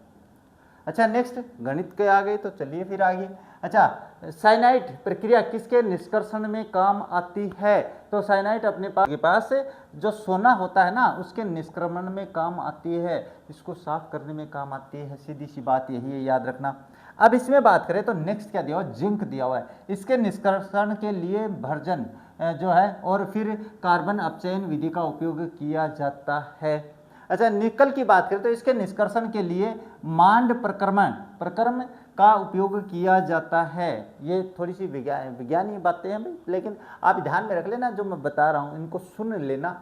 Speaker 1: अच्छा नेक्स्ट गणित के आ गए, तो चलिए फिर आगे। अच्छा साइनाइड प्रक्रिया किसके निष्कर्षण में काम आती है? तो साइनाइड अपने पास जो सोना होता है ना, उसके निष्क्रमण में काम आती है, इसको साफ करने में काम आती है। सीधी सी बात यही है, याद रखना। अब इसमें बात करें तो नेक्स्ट क्या दिया हुआ? जिंक दिया हुआ है। इसके निष्कर्षण के लिए भर्जन जो है और फिर कार्बन अपचयन विधि का उपयोग किया जाता है। अच्छा निकल की बात करें तो इसके निष्कर्षण के लिए मांड प्रक्रम का उपयोग किया जाता है। ये थोड़ी सी विज्ञानी बातें हैं भाई, लेकिन आप ध्यान में रख लेना, जो मैं बता रहा हूँ इनको सुन लेना।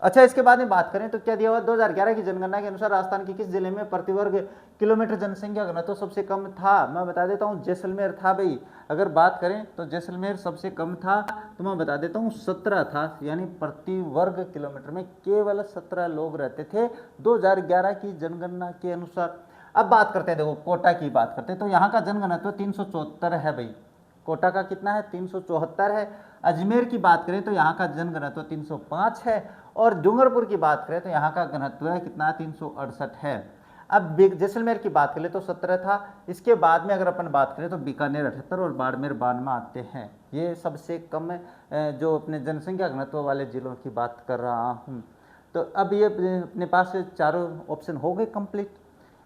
Speaker 1: अच्छा इसके बाद में बात करें तो क्या दिया हुआ? 2011 की जनगणना के अनुसार राजस्थान के किस जिले में प्रति वर्ग किलोमीटर जनसंख्या घनत्व सबसे कम था? मैं बता देता हूँ जैसलमेर था भाई। अगर बात करें तो जैसलमेर सबसे कम था, तो मैं बता देता हूँ 17 था, यानी प्रति वर्ग किलोमीटर में केवल 17 लोग रहते थे 2011 की जनगणना के अनुसार। अब बात करते हैं, देखो कोटा की बात करते हैं तो यहाँ का जनघनत्व 374 है भाई। कोटा का कितना है? 374 है। अजमेर की बात करें तो यहाँ का जनघनत्व 305 है और डूंगरपुर की बात करें तो यहाँ का घनत्व है कितना? 368 है। अब जैसलमेर की बात करें तो 17 था। इसके बाद में अगर अपन बात करें तो बीकानेर 78 और बाड़मेर 92 आते हैं। ये सबसे कम जो अपने जनसंख्या घनत्व वाले जिलों की बात कर रहा हूँ। तो अब ये अपने पास चारों ऑप्शन हो गए कंप्लीट।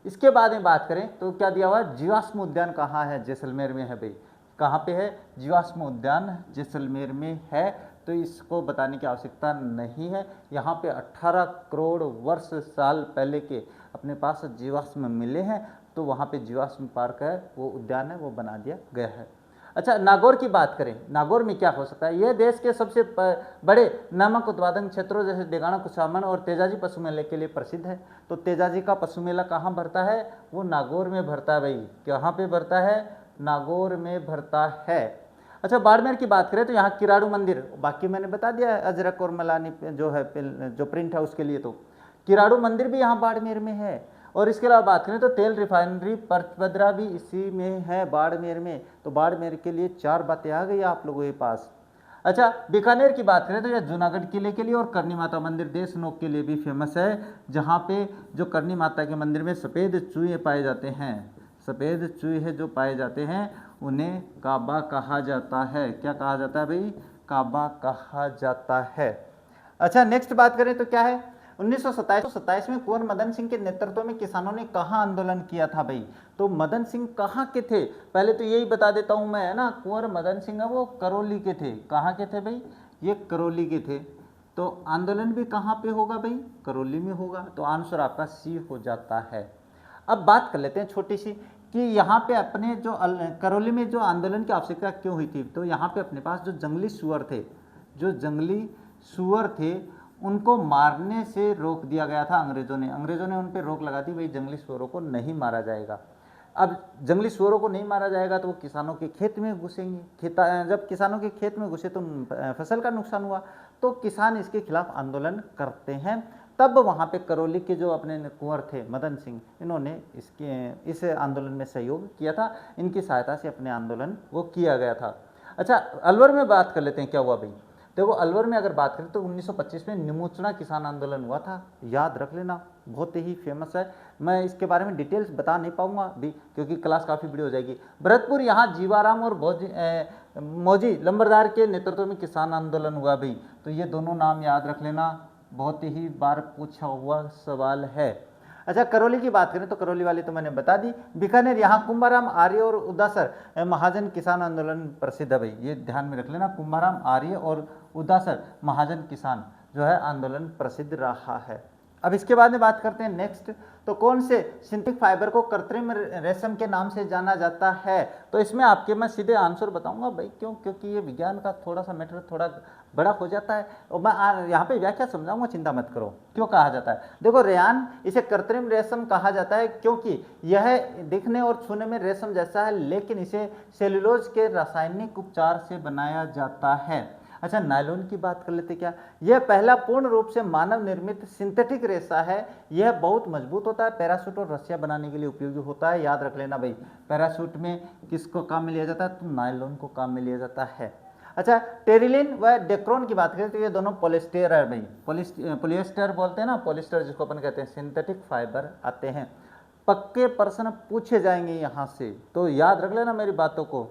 Speaker 1: इसके बाद में बात करें तो क्या दिया हुआ? जीवाश्म उद्यान कहाँ है? जैसलमेर में है भाई। कहाँ पे है? जीवाश्म उद्यान जैसलमेर में है। तो इसको बताने की आवश्यकता नहीं है। यहाँ पे 18 करोड़ वर्ष साल पहले के अपने पास जीवाश्म मिले हैं, तो वहाँ पे जीवाश्म पार्क है, वो उद्यान है, वो बना दिया गया है। अच्छा नागौर की बात करें, नागौर में क्या हो सकता है? यह देश के सबसे बड़े नमक उत्पादन क्षेत्रों जैसे डेगाना कुचामन और तेजाजी पशु मेले के लिए प्रसिद्ध है। तो तेजाजी का पशु मेला कहाँ भरता है? वो नागौर में भरता है भाई। कहाँ पे भरता है? नागौर में भरता है। अच्छा बाड़मेर की बात करें तो यहाँ किराड़ू मंदिर, बाकी मैंने बता दिया है, अजरक और मलानी जो है जो प्रिंट है उसके लिए। तो किराड़ू मंदिर भी यहाँ बाड़मेर में है। और इसके अलावा बात करें तो तेल रिफाइनरी परचपद्रा भी इसी में है, बाड़मेर में। तो बाड़मेर के लिए 4 बातें आ गई आप लोगों के पास। अच्छा, बीकानेर की बात करें तो यह जूनागढ़ किले के लिए और करनी माता मंदिर देशनोक के लिए भी फेमस है, जहाँ पे जो करनी माता के मंदिर में सफ़ेद चूहे पाए जाते हैं, सफ़ेद चूहे जो पाए जाते हैं उन्हें काबा कहा जाता है। क्या कहा जाता है भाई? काबा कहा जाता है। अच्छा, नेक्स्ट बात करें तो क्या है, 1927 में कुंवर मदन सिंह के नेतृत्व में किसानों ने कहाँ आंदोलन किया था भाई? तो मदन सिंह कहाँ के थे? पहले तो यही बता देता हूँ मैं, है ना। कुंवर मदन सिंह है वो करौली के थे। कहाँ के थे भाई? ये करौली के थे। तो आंदोलन भी कहाँ पे होगा भाई? करौली में होगा। तो आंसर आपका सी हो जाता है। अब बात कर लेते हैं छोटी सी कि यहाँ पे अपने जो करौली में जो आंदोलन की आवश्यकता क्यों हुई थी। तो यहाँ पे अपने पास जो जंगली सुअर थे, जो जंगली सुअर थे उनको मारने से रोक दिया गया था अंग्रेजों ने उन पर रोक लगा दी, भाई जंगली सुअरों को नहीं मारा जाएगा। अब जंगली सुअरों को नहीं मारा जाएगा तो वो किसानों के खेत में घुसेंगे। जब किसानों के खेत में घुसे तो फसल का नुकसान हुआ, तो किसान इसके खिलाफ आंदोलन करते हैं। तब वहाँ पे करौली के जो अपने कुंवर थे मदन सिंह, इन्होंने इस आंदोलन में सहयोग किया था। इनकी सहायता से अपने आंदोलन वो किया गया था। अच्छा, अलवर में बात कर लेते हैं क्या हुआ भाई। देखो, अलवर में अगर बात करें तो 1925 में निमोचना किसान आंदोलन हुआ था। याद रख लेना, बहुत ही फेमस है। मैं इसके बारे में डिटेल्स बता नहीं पाऊंगा अभी क्योंकि क्लास काफ़ी बड़ी हो जाएगी। भरतपुर, यहाँ जीवाराम और मौजी लंबरदार के नेतृत्व में किसान आंदोलन हुआ भाई। तो ये दोनों नाम याद रख लेना, बहुत ही बार पूछा हुआ सवाल है। अच्छा, करौली की बात करें तो करौली वाली तो मैंने बता दी। बीकानेर, यहाँ कुंभाराम आर्य और उदासर महाजन किसान आंदोलन प्रसिद्ध है भाई। ये ध्यान में रख लेना, कुंभाराम आर्य और उदासर महाजन किसान जो है आंदोलन प्रसिद्ध रहा है। अब इसके बाद में बात करते हैं नेक्स्ट, तो कौन से सिंथेटिक फाइबर को कृत्रिम रेशम के नाम से जाना जाता है। तो इसमें आपके मैं सीधे आंसर बताऊंगा भाई, क्यों? क्योंकि ये विज्ञान का थोड़ा सा मैटर थोड़ा बड़ा हो जाता है और मैं यहाँ पे व्याख्या समझाऊंगा, चिंता मत करो। क्यों कहा जाता है? देखो, रेयान इसे कृत्रिम रेशम कहा जाता है क्योंकि यह दिखने और छूने में रेशम जैसा है, लेकिन इसे सेलुलोज के रासायनिक उपचार से बनाया जाता है। अच्छा, नायलॉन की बात कर लेते क्या। यह पहला पूर्ण रूप से मानव निर्मित सिंथेटिक रेशा है। यह बहुत मजबूत होता है, पैराशूट और रस्सियां बनाने के लिए उपयोगी होता है। याद रख लेना भाई, पैराशूट में किसको काम में लिया जाता है? तो नायलॉन को काम में लिया जाता है। अच्छा, टेरिलिन व डेक्रोन की बात करें तो ये दोनों पॉलिस्टर है भाई। पॉलिएस्टर बोलते हैं ना, पॉलिस्टर जिसको अपन कहते हैं, सिंथेटिक फाइबर आते हैं। पक्के प्रश्न पूछे जाएंगे यहाँ से, तो याद रख लेना मेरी बातों को।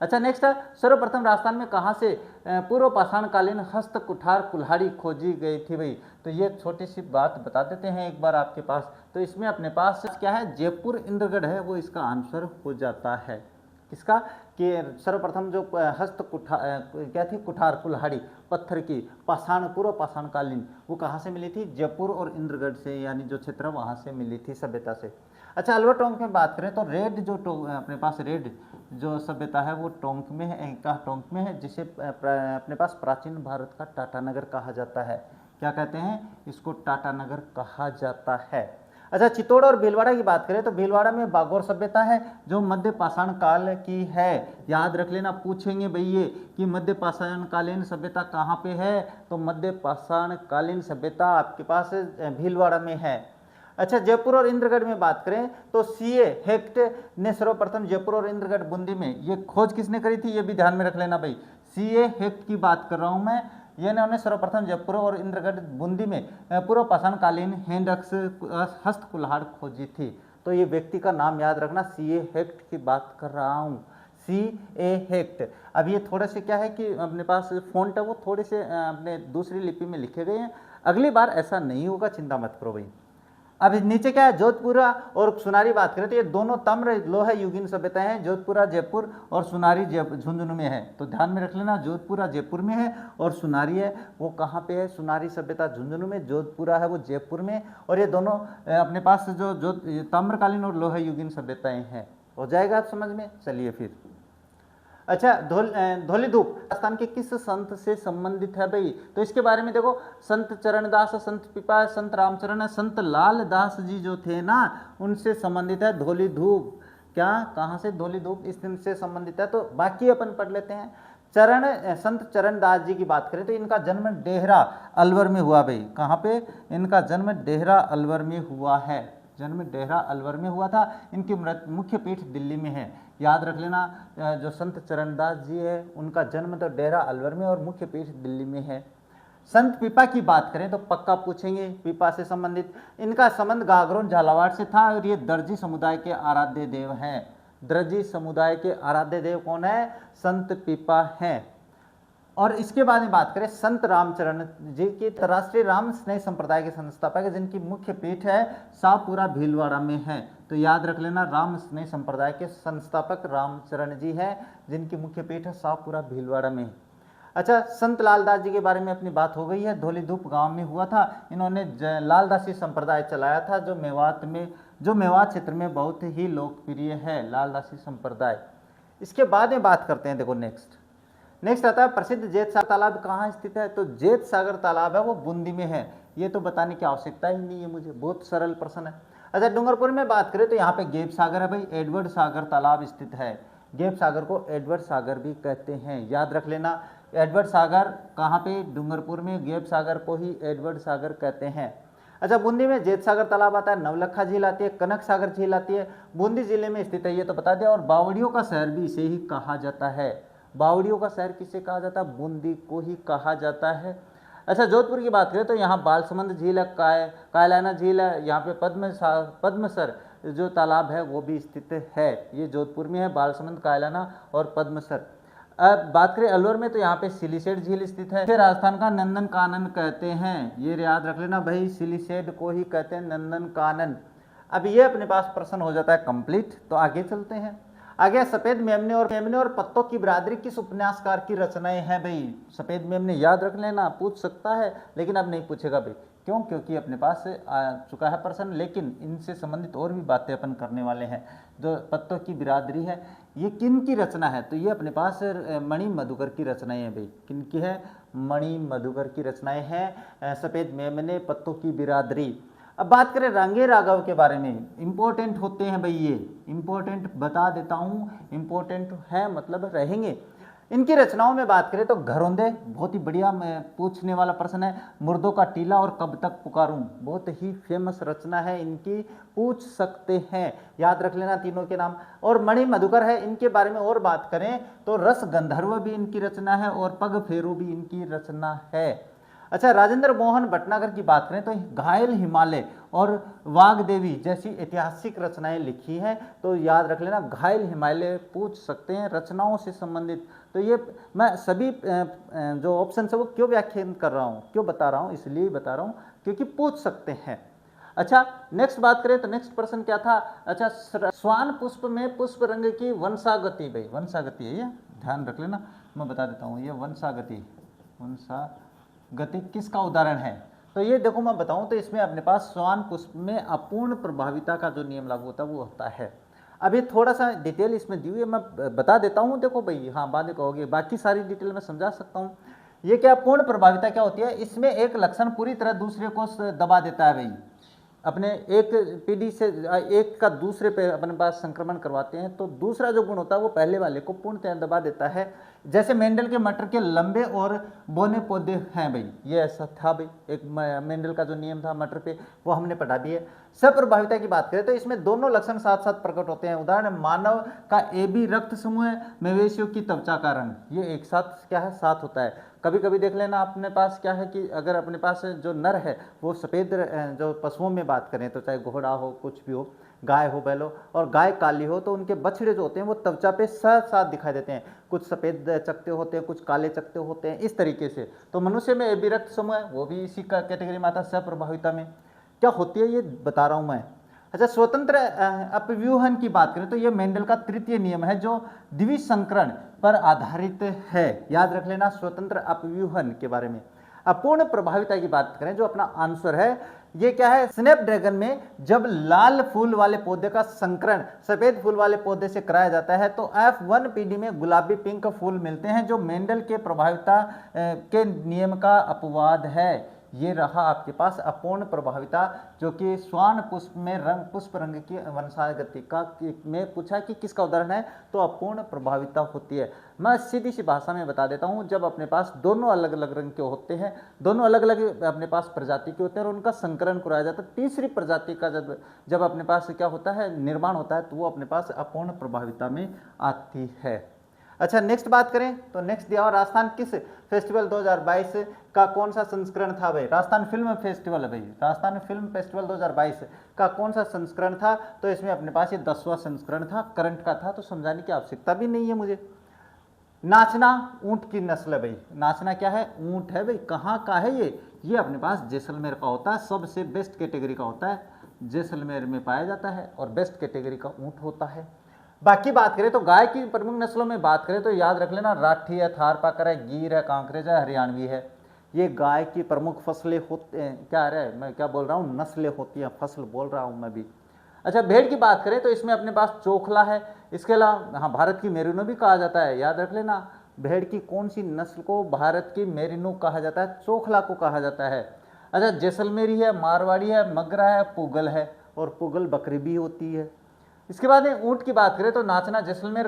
Speaker 1: अच्छा, नेक्स्ट है, सर्वप्रथम राजस्थान में कहाँ से पूर्व पाषाणकालीन हस्त कुठार कुल्हाड़ी खोजी गई थी भाई। तो ये छोटी सी बात बता देते हैं एक बार आपके पास। तो इसमें अपने पास क्या है, जयपुर इंद्रगढ़ है, वो इसका आंसर हो जाता है। किसका? कि सर्वप्रथम जो हस्त क्या थी, कुठार कुल्हाड़ी पत्थर की पूर्व पाषाणकालीन, वो कहाँ से मिली थी? जयपुर और इंद्रगढ़ से, यानी जो क्षेत्र वहाँ से मिली थी सभ्यता से। अच्छा, अलवर टोंक में बात करें तो रेड जो अपने पास रेड जो सभ्यता है वो टोंक में है, टोंक में है, जिसे अपने पास प्राचीन भारत का टाटानगर कहा जाता है। क्या कहते हैं इसको? टाटानगर कहा जाता है। अच्छा, चित्तौड़ और भीलवाड़ा की बात करें तो भीलवाड़ा में बागौर सभ्यता है जो मध्य पाषाण काल की है। याद रख लेना, पूछेंगे भाई ये कि मध्य पाषाणकालीन सभ्यता कहाँ पे है। तो मध्य पाषाणकालीन सभ्यता आपके पास भीलवाड़ा में है। अच्छा, जयपुर और इंद्रगढ़ में बात करें तो सीए हेक्ट ने सर्वप्रथम जयपुर और इंद्रगढ़ बूंदी में ये खोज किसने करी थी, ये भी ध्यान में रख लेना भाई। सीए हेक्ट की बात कर रहा हूँ मैं। ये ने सर्वप्रथम जयपुर और इंद्रगढ़ बूंदी में पूर्व पाषाणकालीन हैंड हस्त कुल्हाड़ खोजी थी। तो ये व्यक्ति का नाम याद रखना, सीए हेक्ट की बात कर रहा हूँ, सीए हेक्ट। अब ये थोड़े से क्या है कि अपने पास फॉन्ट है वो थोड़े से अपने दूसरी लिपि में लिखे गए हैं। अगली बार ऐसा नहीं होगा, चिंता मत करो भाई। अब नीचे क्या है, जोधपुरा और सुनारी बात करें तो ये दोनों तम्र लोह युगीन सभ्यताएं हैं। जोधपुरा जयपुर और सुनारी झुंझुनू में है। तो ध्यान में रख लेना, जोधपुरा जयपुर में है और सुनारी है वो कहाँ पे है? सुनारी सभ्यता झुंझुनू में, जोधपुरा है वो जयपुर में। और ये दोनों अपने पास जो ताम्रकालीन और लोह युगीन सभ्यताएं हैं। हो जाएगा आप समझ में? चलिए फिर। अच्छा, धौलीधूप राजस्थान के किस संत से संबंधित है भाई? तो इसके बारे में देखो, संत चरणदास, संत पिपा, संत रामचरण, संत लाल दास जी जो थे ना, उनसे संबंधित है धौलीधूप। क्या? कहाँ से? धौलीधूप इस दिन से संबंधित है। तो बाकी अपन पढ़ लेते हैं। संत चरणदास जी की बात करें तो इनका जन्म डेहरा अलवर में हुआ भाई। कहाँ पे? इनका जन्म डेहरा अलवर में हुआ है। जन्म डेहरा अलवर में हुआ था। इनकी मुख्य पीठ दिल्ली में है। याद रख लेना, जो संत चरणदास जी है उनका जन्म तो डेहरा अलवर में और मुख्य पीठ दिल्ली में है। संत पीपा की बात करें तो पक्का पूछेंगे पीपा से संबंधित। इनका संबंध गागरोन झालावाड़ से था और ये दर्जी समुदाय के आराध्य देव हैं। दर्जी समुदाय के आराध्य देव कौन है? संत पीपा हैं। और इसके बाद में बात करें संत रामचरण जी की, राष्ट्रीय राम स्नेह संप्रदाय के संस्थापक है, जिनकी मुख्य पीठ है शाहपुरा भीलवाड़ा में है। तो याद रख लेना, राम स्नेह संप्रदाय के संस्थापक रामचरण जी हैं, जिनकी मुख्य पीठ है शाहपुरा भीलवाड़ा में। अच्छा, संत लालदास जी के बारे में अपनी बात हो गई है। धौलीधूप गांव में हुआ था। इन्होंने लालदासी संप्रदाय चलाया था, जो मेवात क्षेत्र में बहुत ही लोकप्रिय है, लालदासी संप्रदाय। इसके बाद में बात करते हैं, देखो नेक्स्ट आता है प्रसिद्ध जेत सागर तालाब कहाँ स्थित है? तो जेत सागर तालाब है वो बूंदी में है। ये तो बताने की आवश्यकता ही नहीं है मुझे, बहुत सरल प्रश्न है। अच्छा, डूंगरपुर में बात करें तो यहाँ पे गेप सागर है भाई, एडवर्ड सागर तालाब स्थित है। गेप सागर को एडवर्ड सागर भी कहते हैं, याद रख लेना। एडवर्ड सागर कहाँ पे? डूंगरपुर में। गेप सागर को ही एडवर्ड सागर कहते हैं। अच्छा, बूंदी में जेत सागर तालाब आता है, नवलखा झील आती है, कनक सागर झील आती है, बूंदी जिले में स्थित है, ये तो बता दिया। और बावड़ियों का शहर भी इसे ही कहा जाता है। बावड़ियों का शहर किसे कहा जाता है? बूंदी को ही कहा जाता है। अच्छा, जोधपुर की बात करें तो यहाँ बालसमंद झील है, कायलाना झील है, यहाँ पे पद्मसर जो तालाब है वो भी स्थित है। ये जोधपुर में है, बालसमंद, कायलाना और पद्मसर। अब बात करें अलवर में तो यहाँ पे सिलीसेड झील स्थित है। फिर राजस्थान का नंदन कानन कहते हैं, ये याद रख लेना भाई, सिलीसेड को ही कहते हैं नंदन कानन। अब ये अपने पास प्रश्न हो जाता है कंप्लीट। तो आगे चलते हैं। आगे सफेद मेमने और पत्तों की बिरादरी किस उपन्यासकार की रचनाएं हैं भाई? सफेद मेमने याद रख लेना, पूछ सकता है लेकिन अब नहीं पूछेगा भाई। क्यों? क्योंकि अपने पास आ चुका है प्रश्न, लेकिन इनसे संबंधित और भी बातें अपन करने वाले हैं। जो पत्तों की बिरादरी है ये किन की रचना है? तो ये अपने पास मणि मधुकर की रचनाएं हैं भाई। किन की है? मणि मधुकर की रचनाएं हैं, सफेद मेमने, पत्तों की बिरादरी। अब बात करें रांगे राघव के बारे में, इंपॉर्टेंट होते हैं भाई, ये इंपॉर्टेंट बता देता हूँ, इंपॉर्टेंट है मतलब रहेंगे। इनकी रचनाओं में बात करें तो घरौंदे बहुत ही बढ़िया पूछने वाला प्रश्न है। मुर्दों का टीला और कब तक पुकारूं बहुत ही फेमस रचना है इनकी, पूछ सकते हैं, याद रख लेना तीनों के नाम। और मणि मधुकर है, इनके बारे में और बात करें तो रस गंधर्व भी इनकी रचना है और पग फेरू भी इनकी रचना है। अच्छा, राजेंद्र मोहन भटनागर की बात करें तो घायल हिमालय और वाग्देवी जैसी ऐतिहासिक रचनाएं लिखी हैं। तो याद रख लेना, घायल हिमालय पूछ सकते हैं रचनाओं से संबंधित। तो ये मैं सभी जो ऑप्शन है वो क्यों व्याख्यान कर रहा हूँ, क्यों बता रहा हूँ, इसलिए बता रहा हूँ क्योंकि पूछ सकते हैं। अच्छा, नेक्स्ट बात करें तो नेक्स्ट प्रश्न क्या था? अच्छा, श्वान पुष्प में पुष्प रंग की वंशागति भाई, वंशागति है ये, ध्यान रख लेना, मैं बता देता हूँ। ये वंशागति किसका उदाहरण है? तो ये देखो मैं बताऊं तो इसमें अपने पास श्वान पुष्प में अपूर्ण प्रभाविता का जो नियम लागू होता है वो होता है। अभी थोड़ा सा डिटेल इसमें दी हुई है, मैं बता देता हूं। देखो भाई, हाँ बाद में कहोगे, बाकी सारी डिटेल मैं समझा सकता हूं। ये क्या पूर्ण प्रभाविता क्या होती है? इसमें एक लक्षण पूरी तरह दूसरे को दबा देता है भाई। अपने एक पीढ़ी से एक का दूसरे पे अपने पास संक्रमण करवाते हैं, तो दूसरा जो गुण होता है वो पहले वाले को पूर्णतः दबा देता है। जैसे मेंडल के मटर के लंबे और बोने पौधे हैं भाई, ये ऐसा था भाई, एक मेंडल का जो नियम था मटर पे वो हमने पढ़ा भी है। सप्रभाविता की बात करें तो इसमें दोनों लक्षण साथ साथ प्रकट होते हैं। उदाहरण, मानव का AB रक्त समूह है, मवेशियों की त्वचा का रंग, ये एक साथ क्या है, साथ होता है। कभी कभी देख लेना अपने पास क्या है कि अगर अपने पास जो नर है वो सफ़ेद, जो पशुओं में बात करें तो चाहे घोड़ा हो, कुछ भी हो, गाय हो, बैल हो, और गाय काली हो, तो उनके बछड़े जो होते हैं वो त्वचा पे साथ साथ दिखाई देते हैं। कुछ सफ़ेद चकते होते हैं, कुछ काले चकते होते हैं, इस तरीके से। तो मनुष्य में AB रक्त समूह है, वो भी इसी का कैटेगरी में आता है। सप्रभाविता में क्या होती है ये बता रहा हूँ मैं। अच्छा, स्वतंत्र अपव्यूहन की बात करें तो ये मेंडल का तृतीय नियम है जो द्विसंकरण पर आधारित है। याद रख लेना स्वतंत्र अपव्यूहन के बारे में। अपूर्ण प्रभाविता की बात करें जो अपना आंसर है, ये क्या है? स्नैपड्रैगन में जब लाल फूल वाले पौधे का संकरण सफेद फूल वाले पौधे से कराया जाता है तो F1 पीढ़ी में गुलाबी पिंक फूल मिलते हैं, जो मेंडल के प्रभाविता के नियम का अपवाद है। ये रहा आपके पास अपूर्ण प्रभाविता, जो कि श्वान पुष्प में पुष्प रंग की वंशागति का में पूछा कि किसका उदाहरण है, तो अपूर्ण प्रभाविता होती है। मैं सीधी सी भाषा में बता देता हूँ, जब अपने पास दोनों अलग अलग रंग के होते हैं, दोनों अलग अलग अपने पास प्रजाति के होते हैं और उनका संकरण कराया जाता है, तीसरी प्रजाति का जब अपने पास क्या होता है, निर्माण होता है, तो वो अपने पास अपूर्ण प्रभाविता में आती है। अच्छा, नेक्स्ट बात करें तो नेक्स्ट दिया हुआ राजस्थान किस फेस्टिवल 2022 का कौन सा संस्करण था भाई, राजस्थान फिल्म फेस्टिवल है भाई, राजस्थान फिल्म फेस्टिवल 2022 का कौन सा संस्करण था, तो इसमें अपने पास ये 10वां संस्करण था, करंट का था, तो समझाने की आवश्यकता भी नहीं है मुझे। नाचना ऊंट की नस्ल है भाई, नाचना क्या है, ऊंट है भाई। कहाँ का है ये अपने पास जैसलमेर का होता है, सबसे बेस्ट कैटेगरी का होता है, जैसलमेर में पाया जाता है और बेस्ट कैटेगरी का ऊंट होता है। बाकी बात करें तो गाय की प्रमुख नस्लों में बात करें तो याद रख लेना, राठी है, थारपाकर है, गीर है, कांकरेज है, हरियाणवी है। ये गाय की प्रमुख फसलें होते हैं, क्या रहे मैं क्या बोल रहा हूँ, नस्लें होती हैं, फसल बोल रहा हूँ मैं भी। अच्छा, भेड़ की बात करें तो इसमें अपने पास चोखला है, इसके अलावा हाँ भारत की मेरिनो भी कहा जाता है, याद रख लेना। भेड़ की कौन सी नस्ल को भारत की मेरिनो कहा जाता है, चोखला को कहा जाता है। अच्छा, जैसलमेरी है, मारवाड़ी है, मगरा है, पुगल है, और पुगल बकरी भी होती है। इसके बाद में ऊंट की बात करें तो नाचना जैसलमेर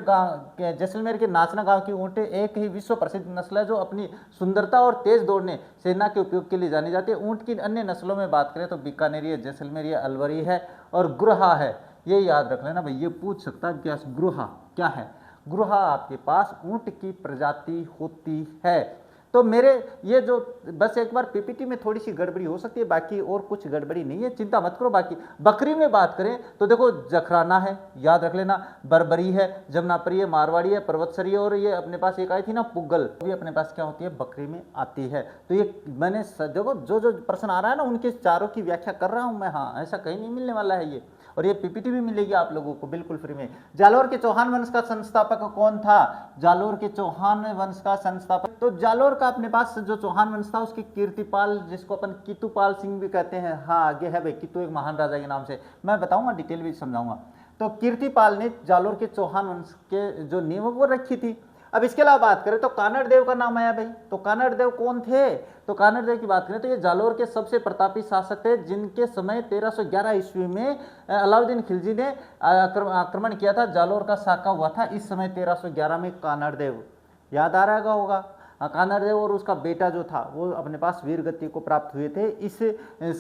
Speaker 1: जैसलमेर के नाचना गांव की ऊंट एक ही विश्व प्रसिद्ध नस्ल है, जो अपनी सुंदरता और तेज दौड़ने सेना के उपयोग के लिए जानी जाती है। ऊंट की अन्य नस्लों में बात करें तो बीकानेरी है, जैसलमेरी है, अलवरी है और गुरहा है। ये याद रख लेना भाई, ये पूछ सकता है क्या, गुरहा क्या है, गुरहा आपके पास ऊंट की प्रजाति होती है। तो मेरे ये जो बस एक बार पीपीटी में थोड़ी सी गड़बड़ी हो सकती है, बाकी और कुछ गड़बड़ी नहीं है, चिंता मत करो। बाकी बकरी में बात करें तो देखो, जखराना है, याद रख लेना, बरबरी है, जमुनापरी है, मारवाड़ी है, पर्वतसरी है, और ये अपने पास एक आई थी ना पुगल, भी अपने पास क्या होती है, बकरी में आती है। तो ये मैंने देखो जो जो प्रश्न आ रहा है ना, उनके चारों की व्याख्या कर रहा हूँ मैं, हाँ ऐसा कहीं नहीं मिलने वाला है ये, और ये पीपीटी भी मिलेगी आप लोगों को बिल्कुल फ्री में। जालोर के चौहान वंश का संस्थापक कौन था, जालोर के चौहान वंश का संस्थापक, तो जालोर का अपने पास जो चौहान वंश था उसके कीर्तिपाल, जिसको अपन कितुपाल सिंह भी कहते हैं, हाँ आगे है भाई, कितु एक महान राजा के नाम से, मैं बताऊंगा डिटेल भी समझाऊंगा। तो कीर्तिपाल ने जालोर के चौहान वंश के जो नींव वो रखी थी। अब इसके अलावा बात करें तो कानड़ देव का नाम आया भाई, तो कानड़ देव कौन थे, तो कानड़ देव की बात करें तो ये जालोर के सबसे प्रतापी शासक थे, जिनके समय 1311 ईस्वी में अलाउद्दीन खिलजी ने आक्रमण किया था, जालोर का साका हुआ था इस समय 1311 में। कानड़ देव याद आ रहा होगा, कानड़ देव और उसका बेटा जो था वो अपने पास वीर गति को प्राप्त हुए थे इस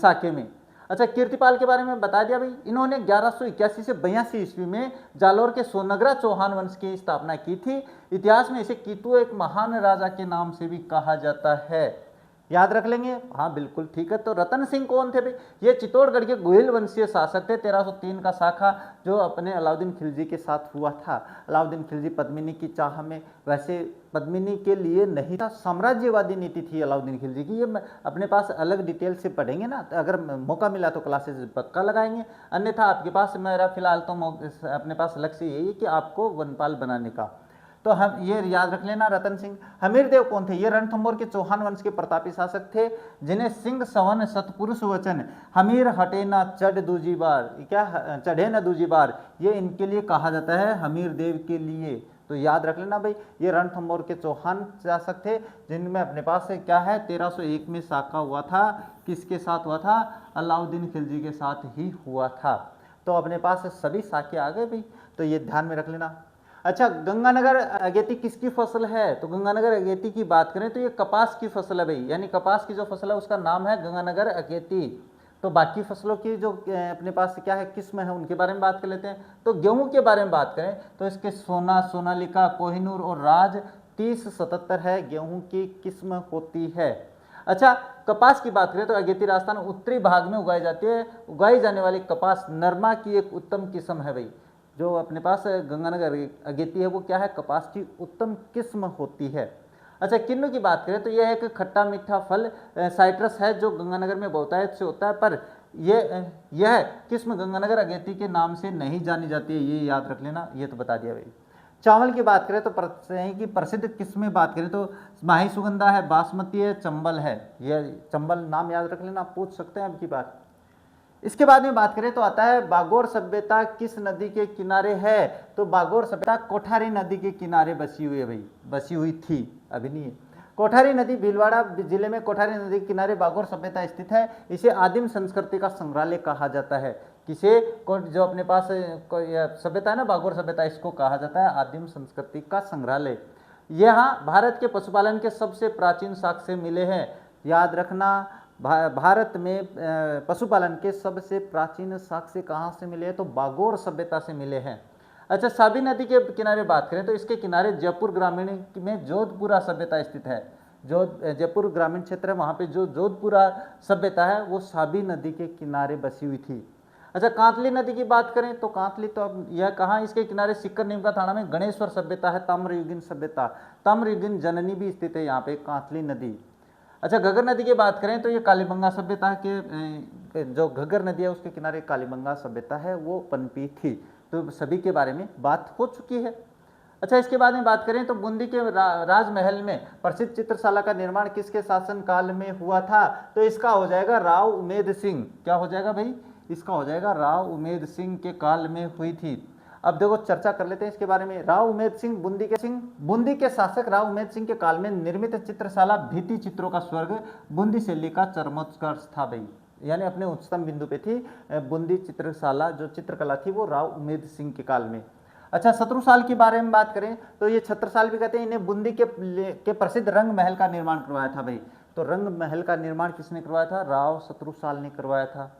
Speaker 1: साके में। अच्छा, कीर्तिपाल के बारे में बता दिया भाई, इन्होंने 1181 से 82 ईस्वी में जालोर के सोनगरा चौहान वंश की स्थापना की थी। इतिहास में इसे कीतु एक महान राजा के नाम से भी कहा जाता है, याद रख लेंगे, हाँ बिल्कुल ठीक है। तो रतन सिंह कौन थे भाई, ये चित्तौड़गढ़ के गोहिल वंशीय शासक थे, 1303 का शाखा जो अपने अलाउद्दीन खिलजी के साथ हुआ था। अलाउद्दीन खिलजी पद्मिनी की चाह में, वैसे पद्मिनी के लिए नहीं था, साम्राज्यवादी नीति थी अलाउद्दीन खिलजी की, ये अपने पास अलग डिटेल से पढ़ेंगे ना, अगर मौका मिला तो क्लासेस पक्का लगाएंगे, अन्यथा आपके पास मेरा फिलहाल तो अपने पास लक्ष्य यही है कि आपको वनपाल बनाने का। तो हम ये याद रख लेना, रतन सिंह। हमीरदेव कौन थे, ये रणथंभौर के चौहान वंश के प्रतापी शासक थे, जिन्हें सिंह सवन सतपुरुष वचन हमीर हटे न चढ़ दूजी बार, क्या चढ़े न दूजी बार, ये इनके लिए कहा जाता है, हमीरदेव के लिए। तो याद रख लेना भाई, ये रणथंभौर के चौहान शासक थे, जिनमें अपने पास से क्या है 1301 में साका हुआ था, किसके साथ हुआ था, अलाउद्दीन खिलजी के साथ ही हुआ था। तो अपने पास सभी साके आ गए भाई, तो ये ध्यान में रख लेना। अच्छा, गंगानगर अगेती किसकी फसल है, तो गंगानगर अगेती की बात करें तो ये कपास की फसल है भाई, यानी कपास की जो फसल है उसका नाम है गंगानगर अगेती। तो बाकी फसलों की जो अपने पास क्या है किस्म है उनके बारे में बात कर लेते हैं। तो गेहूं के बारे में बात करें तो इसके सोना, सोनालिका, कोहिनूर और राज 3077 है गेहूं की किस्म होती है। अच्छा, कपास की बात करें तो अगेती राजस्थान उत्तरी भाग में उगाई जाती है, उगाई जाने वाली कपास नरमा की एक उत्तम किस्म है भाई, जो अपने पास गंगानगर अगेती है वो क्या है, कपास की उत्तम किस्म होती है। अच्छा, किन्नू की बात करें तो यह एक खट्टा मीठा फल साइट्रस है, जो गंगानगर में बहुतायत से होता है, पर यह किस्म गंगानगर अगेती के नाम से नहीं जानी जाती है, ये याद रख लेना, ये तो बता दिया भाई। चावल की बात करें तो की प्रसिद्ध किस्में बात करें तो माही सुगंधा है, बासमती है, चंबल है, ये चंबल नाम याद रख लेना, पूछ सकते हैं अब की बात। इसके बाद में बात करें तो आता है बागोर सभ्यता किस नदी के किनारे है, तो बागोर सभ्यता कोठारी नदी के किनारे बसी हुई है भाई, बसी हुई थी, अभी नहीं है। कोठारी नदी भीलवाड़ा जिले में कोठारी नदी के किनारे बागोर सभ्यता स्थित है। इसे आदिम संस्कृति का संग्रहालय कहा जाता है। किसे जो अपने पास सभ्यता है ना, बागोर सभ्यता, इसको कहा जाता है आदिम संस्कृति का संग्रहालय। यहाँ भारत के पशुपालन के सबसे प्राचीन साक्ष्य मिले हैं। याद रखना, भारत में पशुपालन के सबसे प्राचीन साक्ष्य कहाँ से मिले हैं? तो बागोर सभ्यता से मिले हैं। अच्छा, साबी नदी के किनारे बात करें तो इसके किनारे जयपुर ग्रामीण में जोधपुरा सभ्यता स्थित है। जो जयपुर ग्रामीण क्षेत्र है वहाँ पे जो जोधपुरा सभ्यता है वो साबी नदी के किनारे बसी हुई थी। अच्छा, कांतली नदी की बात करें तो कांतली तो अब यह कहाँ, इसके किनारे सिक्कर नीमका थाना में गणेश्वर सभ्यता है, ताम्रयुगीन सभ्यता, ताम्रयुगीन जननी भी स्थित है यहाँ पे कांतली नदी। अच्छा, घग्गर नदी की बात करें तो ये कालीबंगा सभ्यता के जो घग्गर नदी है उसके किनारे कालीबंगा सभ्यता है वो पनपी थी। तो सभी के बारे में बात हो चुकी है। अच्छा, इसके बाद में बात करें तो बूंदी के राजमहल में प्रसिद्ध चित्रशाला का निर्माण किसके शासन काल में हुआ था? तो इसका हो जाएगा राव उमेद सिंह। क्या हो जाएगा भाई? इसका हो जाएगा राव उमेद सिंह के काल में हुई थी। अब देखो चर्चा कर लेते हैं इसके बारे में। राव उमेद सिंह बूंदी के शासक राव उमेद सिंह के काल में निर्मित चित्रशाला भित्ति चित्रों का स्वर्ग बूंदी शैली का चरमोत्कर्ष था भाई, यानी अपने उच्चतम बिंदु पे थी बूंदी चित्रशाला। जो चित्रकला थी वो राव उमेद सिंह के काल में। अच्छा, शत्रुसाल के बारे में बात करें तो ये छत्रसाल भी कहते हैं। इन्हें बूंदी के प्रसिद्ध रंग महल का निर्माण करवाया था भाई। तो रंग महल का निर्माण किसने करवाया था? राव शत्रुसाल ने करवाया था।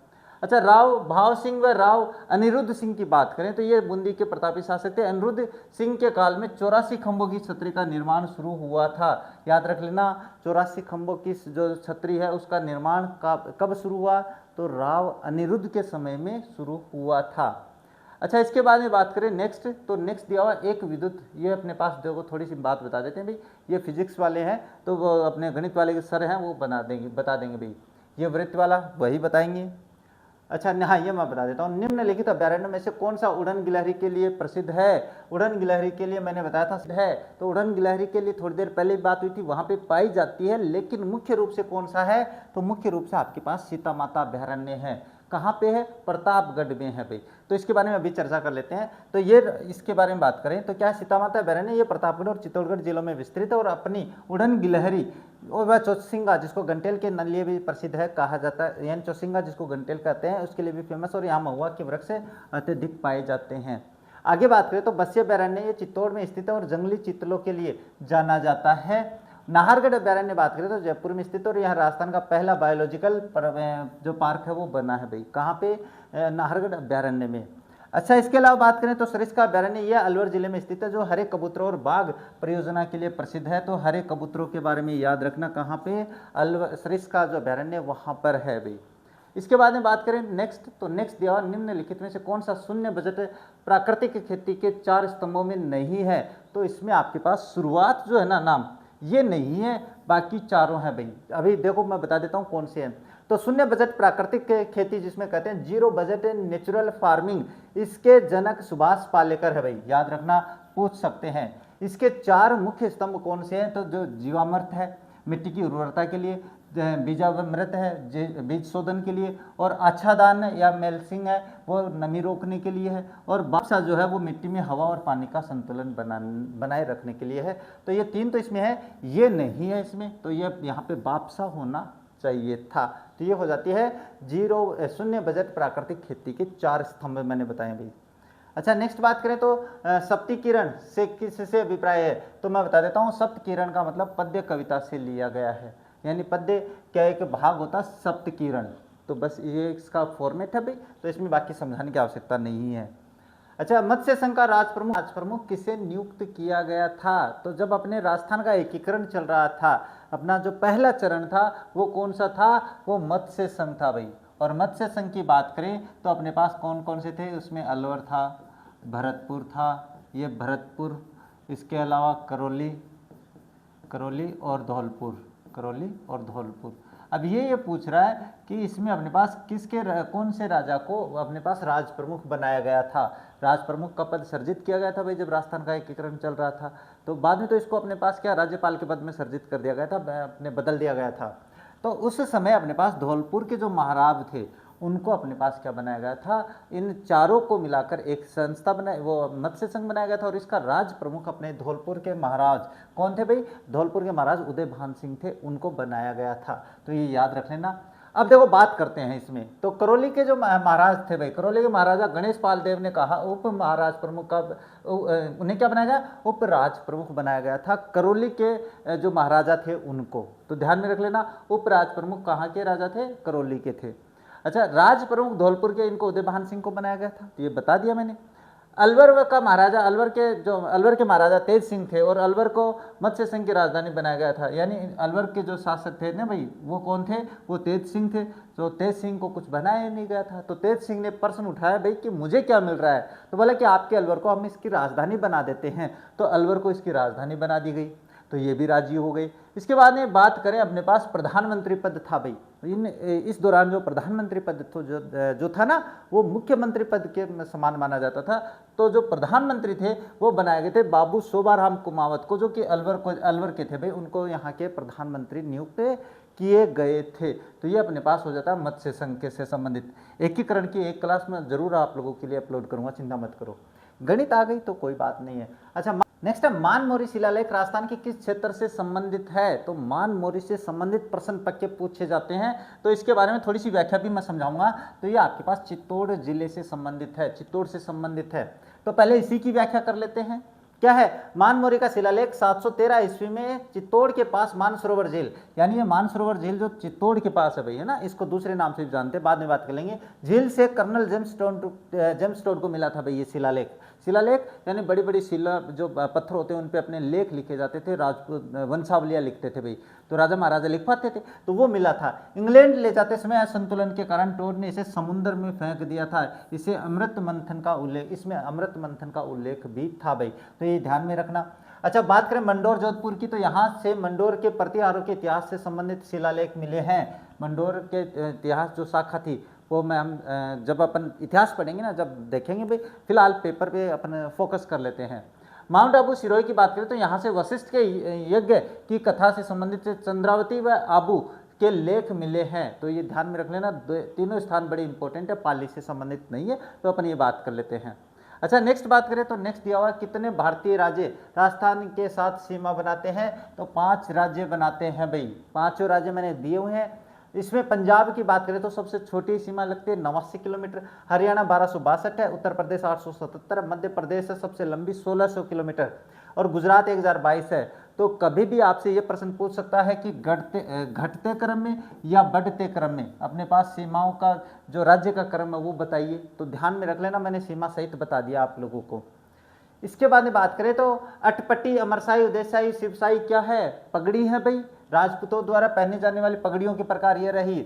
Speaker 1: अच्छा, राव भाव सिंह व राव अनिरुद्ध सिंह की बात करें तो ये बूंदी के प्रतापी शासक थे। अनिरुद्ध सिंह के काल में 84 खंभों की छतरी का निर्माण शुरू हुआ था। याद रख लेना, 84 खंभों की जो छतरी है उसका निर्माण कब शुरू हुआ? तो राव अनिरुद्ध के समय में शुरू हुआ था। अच्छा, इसके बाद में बात करें नेक्स्ट, तो नेक्स्ट दिया हुआ एक विद्युत, ये अपने पास देखो थोड़ी सी बात बता देते हैं भाई। ये फिजिक्स वाले हैं तो वो अपने गणित वाले के सर हैं वो बता देंगे भाई। ये वृत्त वाला वही बताएंगे। अच्छा, हाँ, ये मैं बता देता हूँ। निम्नलिखित अभ्यारण्य में से कौन सा उड़न गिलहरी के लिए प्रसिद्ध है? उड़न गिलहरी के लिए मैंने बताया था है, तो उड़न गिलहरी के लिए थोड़ी देर पहले बात हुई थी, वहाँ पे पाई जाती है। लेकिन मुख्य रूप से कौन सा है? तो मुख्य रूप से आपके पास सीता माता अभ्यारण्य है। कहाँ पे है? प्रतापगढ़ में है भाई। तो इसके बारे में अभी चर्चा कर लेते हैं। तो ये इसके बारे में बात करें तो क्या सीता माता अभ्यारण्य ये प्रतापगढ़ और चित्तौड़गढ़ जिलों में विस्तृत है और अपनी उड़न गिलहरी और वह चौसिंगा जिसको घंटेल के लिए भी प्रसिद्ध है कहा जाता है, यानी चौसिंगा जिसको घंटेल कहते हैं उसके लिए भी फेमस, और यहाँ महुआ के वृक्ष अत्यधिक पाए जाते हैं। आगे बात करें तो बस्सी अभ्यारण्य ये चित्तौड़ में स्थित है और जंगली चितलों के लिए जाना जाता है। नाहरगढ़ अभ्यारण्य बात करें तो जयपुर में स्थित और यहाँ राजस्थान का पहला बायोलॉजिकल जो पार्क है वो बना है भाई। कहाँ पे? नाहरगढ़ अभ्यारण्य में। अच्छा, इसके अलावा बात करें तो सरिस्का अभ्यारण्य यह अलवर जिले में स्थित है जो हरे कबूतरों और बाघ परियोजना के लिए प्रसिद्ध है। तो हरे कबूतरों के बारे में याद रखना, कहाँ पे? अलवर सरिस्का जो अभ्यारण्य वहाँ पर है भाई। इसके बाद में बात करें नेक्स्ट, तो नेक्स्ट दिया हुआ निम्नलिखित में से कौन सा शून्य बजट प्राकृतिक खेती के 4 स्तंभों में नहीं है? तो इसमें आपके पास शुरुआत जो है ना नाम ये नहीं है, बाकी चारों हैं भाई। अभी देखो मैं बता देता हूँ कौन से हैं। तो शून्य बजट प्राकृतिक खेती जिसमें कहते हैं जीरो बजट नेचुरल फार्मिंग, इसके जनक सुभाष पालेकर है भाई। याद रखना, पूछ सकते हैं। इसके 4 मुख्य स्तंभ कौन से हैं? तो जो जीवामृत है मिट्टी की उर्वरता के लिए, बीजामृत है बीज शोधन के लिए, और आच्छादन या मेल्सिंग है वो नमी रोकने के लिए है, और बापसा जो है वो मिट्टी में हवा और पानी का संतुलन बनाए रखने के लिए है। तो ये 3 तो इसमें है, ये नहीं है इसमें, तो ये यहाँ पे बापसा होना चाहिए था। तो ये हो जाती है शून्य बजट प्राकृतिक खेती के 4 स्तंभ मैंने बताए भाई। अच्छा, नेक्स्ट बात करें तो सप्त किरण से किससे अभिप्राय है? तो मैं बता देता हूँ, सप्त किरण का मतलब पद्य कविता से लिया गया है, यानी पद्य क्या एक भाग होता है सप्त किरण। तो बस ये इसका फॉर्मेट है भाई, तो इसमें बाकी समझाने की आवश्यकता नहीं है। अच्छा, मत्स्य संघ का राजप्रमुख किसे नियुक्त किया गया था? तो जब अपने राजस्थान का एकीकरण चल रहा था, अपना जो पहला चरण था वो कौन सा था? वो मत्स्य संघ था भाई। और मत्स्य संघ की बात करें तो अपने पास कौन कौन से थे? उसमें अलवर था, भरतपुर था, ये भरतपुर, इसके अलावा करौली और धौलपुर। अब ये पूछ रहा है कि इसमें अपने पास कौन से राजा को अपने पास राज प्रमुख बनाया गया था? राज प्रमुख का पद सर्जित किया गया था भाई जब राजस्थान का एकीकरण चल रहा था। तो बाद में तो इसको अपने पास क्या राज्यपाल के पद में सर्जित कर दिया गया था, अपने बदल दिया गया था। तो उस समय अपने पास धौलपुर के जो महाराज थे उनको अपने पास क्या बनाया गया था, इन चारों को मिलाकर एक संस्था बनाई, वो मत्स्य संघ बनाया गया था। और इसका राज प्रमुख अपने धौलपुर के महाराज कौन थे भाई, धौलपुर के महाराज उदय भान सिंह थे, उनको बनाया गया था। तो ये याद रख लेना। अब देखो बात करते हैं इसमें, तो करौली के जो महाराज थे भाई, करौली के महाराजा गणेश पाल देव ने कहा उप महाराज प्रमुख का उन्हें क्या बनाया गया, उपराज प्रमुख बनाया गया था। करौली के जो महाराजा थे उनको, तो ध्यान में रख लेना, उपराज प्रमुख कहाँ के राजा थे, करौली के थे। अच्छा, राज प्रमुख धौलपुर के इनको उदय भान सिंह को बनाया गया था, तो ये बता दिया मैंने। अलवर का महाराजा, अलवर के महाराजा तेज सिंह थे, और अलवर को मत्स्य संघ की राजधानी बनाया गया था। यानी अलवर के जो शासक थे ना भाई, वो कौन थे, वो तेज सिंह थे। तो तेज सिंह को कुछ बनाया नहीं गया था, तो तेज सिंह ने प्रश्न उठाया भाई कि मुझे क्या मिल रहा है, तो बोला कि आपके अलवर को हम इसकी राजधानी बना देते हैं। तो अलवर को इसकी राजधानी बना दी गई, तो ये भी राजी हो गई। इसके बाद में बात करें, अपने पास प्रधानमंत्री पद था भाई, इस दौरान जो प्रधानमंत्री पद तो जो था ना, वो मुख्यमंत्री पद के समान माना जाता था। तो जो प्रधानमंत्री थे वो बनाए गए थे बाबू शोभाराम कुमावत को, जो कि अलवर के थे भाई, उनको यहाँ के प्रधानमंत्री नियुक्त किए गए थे। तो ये अपने पास हो जाता है मत्स्य संघ के से संबंधित। एकीकरण की एक क्लास में जरूर आप लोगों के लिए अपलोड करूंगा, चिंता मत करो। गणित आ गई तो कोई बात नहीं है। अच्छा, नेक्स्ट है, मानमोरी शिलालेख राजस्थान के किस क्षेत्र से संबंधित है। तो मानमोरी से संबंधित प्रश्न पक्के पूछे जाते हैं, तो इसके बारे में थोड़ी सी व्याख्या भी मैं समझाऊंगा। तो ये आपके पास चित्तौड़ जिले से संबंधित है, चित्तौड़ से संबंधित है। तो पहले इसी की व्याख्या कर लेते हैं। क्या है, मानमोरी का शिलालेख 713 ईस्वी में चित्तौड़ के पास मानसरोवर झील, यानी ये मानसरोवर झील जो चित्तौड़ के पास है भाई, है ना, इसको दूसरे नाम से भी जानते हैं, बाद में बात कर लेंगे। झील से कर्नल जेम्सटोन को मिला था भाई ये शिलालेख। शिलालेख यानी बड़ी बड़ी शिला जो पत्थर होते हैं उन पे अपने लेख लिखे जाते थे, राजपूत वंशावलियाँ लिखते थे भाई, तो राजा महाराजा लिख पाते थे, तो वो मिला था। इंग्लैंड ले जाते समय असंतुलन के कारण टोड ने इसे समुद्र में फेंक दिया था। इसे अमृत मंथन का उल्लेख, इसमें अमृत मंथन का उल्लेख भी था भाई, तो ये ध्यान में रखना। अच्छा, बात करें मंडोर जोधपुर की, तो यहाँ से मंडोर के प्रतिहारों के इतिहास से संबंधित शिलालेख मिले हैं। मंडोर के इतिहास जो शाखा थी वो मैं हम जब अपन इतिहास पढ़ेंगे ना, जब देखेंगे भाई, फिलहाल पेपर पे अपन फोकस कर लेते हैं। माउंट आबू सिरोही की बात करें तो यहाँ से वशिष्ठ के यज्ञ की कथा से संबंधित चंद्रावती व आबू के लेख मिले हैं, तो ये ध्यान में रख लेना। तीनों स्थान बड़े इंपॉर्टेंट है, पाली से संबंधित नहीं है, तो अपन ये बात कर लेते हैं। अच्छा, नेक्स्ट बात करें तो नेक्स्ट दिया हुआ कितने भारतीय राज्य राजस्थान के साथ सीमा बनाते हैं। तो 5 राज्य बनाते हैं भाई, 5 राज्य मैंने दिए हुए हैं। इसमें पंजाब की बात करें तो सबसे छोटी सीमा लगती है 89 किलोमीटर, हरियाणा 1262 है, उत्तर प्रदेश 877, मध्य प्रदेश है सबसे लंबी 1600 किलोमीटर, और गुजरात 1022 है। तो कभी भी आपसे ये प्रश्न पूछ सकता है कि घटते क्रम में या बढ़ते क्रम में अपने पास सीमाओं का जो राज्य का क्रम है वो बताइए। तो ध्यान में रख लेना, मैंने सीमा सहित बता दिया आप लोगों को। इसके बाद में बात करें तो अटपटी, अमरसाई, उदयसाई, शिवसाई क्या है, पगड़ी है भाई। राजपूतों द्वारा पहने जाने वाली पगड़ियों के प्रकार ये रही,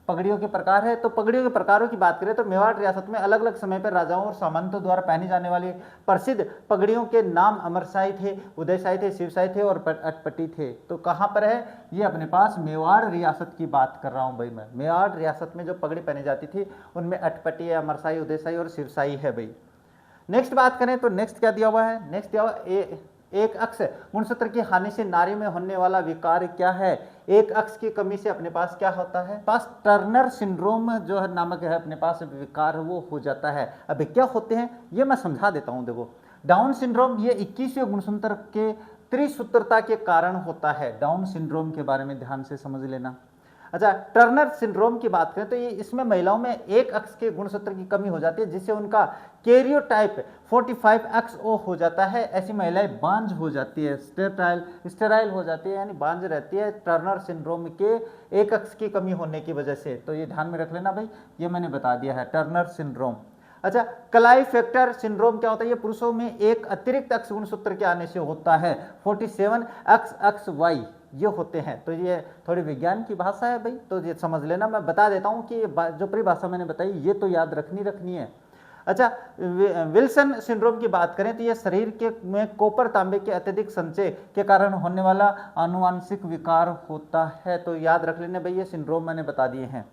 Speaker 1: पगड़ियों के प्रकार है। तो पगड़ियों के प्रकारों की बात करें तो मेवाड़ रियासत में अलग अलग समय पर राजाओं और सामंतों द्वारा पहनी जाने वाली प्रसिद्ध पगड़ियों के नाम अमरसाई थे, उदयसाई थे, शिवसाई थे और अटपटी थे। तो कहाँ पर है ये, अपने पास मेवाड़ रियासत की बात कर रहा हूँ भाई मैं। मेवाड़ रियासत में जो पगड़ी पहनी जाती थी उनमें अटपटी है, अमरसाई, उदयसाई और शिवसाई है भाई। नेक्स्ट बात करें तो नेक्स्ट क्या दिया हुआ है, नेक्स्ट दिया हुआ एक अक्ष गुणसूत्र की हानि से नारी में होने वाला विकार क्या है। एक अक्ष की कमी से अपने पास क्या होता है, पास टर्नर सिंड्रोम जो है नामक है अपने पास विकार, वो हो जाता है। अभी क्या होते हैं ये मैं समझा देता हूं। देखो, डाउन सिंड्रोम ये 21वें गुणसूत्र के त्रिसूत्रता के कारण होता है। डाउन सिंड्रोम के बारे में ध्यान से समझ लेना। अच्छा, टर्नर सिंड्रोम की बात करें तो ये इसमें महिलाओं में एक अक्ष के गुणसूत्र की कमी हो जाती है, जिससे उनका कैरियोटाइप 45XO हो जाता है। ऐसी महिलाएं बांझ हो जाती है, स्टेराइल हो जाती है, यानी बांझ रहती है टर्नर सिंड्रोम के एक अक्ष की कमी होने की वजह से। तो ये ध्यान में रख लेना भाई, ये मैंने बता दिया है टर्नर सिंड्रोम। अच्छा, क्लाइफेक्टर सिंड्रोम क्या होता है, ये पुरुषों में एक अतिरिक्त अक्ष गुणसूत्र के आने से होता है। 47XXY ये होते हैं। तो ये थोड़ी विज्ञान की भाषा है भाई, तो ये समझ लेना। मैं बता देता हूँ कि जो परिभाषा मैंने बताई ये तो याद रखनी है। अच्छा, विल्सन सिंड्रोम की बात करें तो ये शरीर के में कॉपर तांबे के अत्यधिक संचय के कारण होने वाला आनुवांशिक विकार होता है। तो याद रख लेना भाई, ये सिंड्रोम मैंने बता दिए हैं।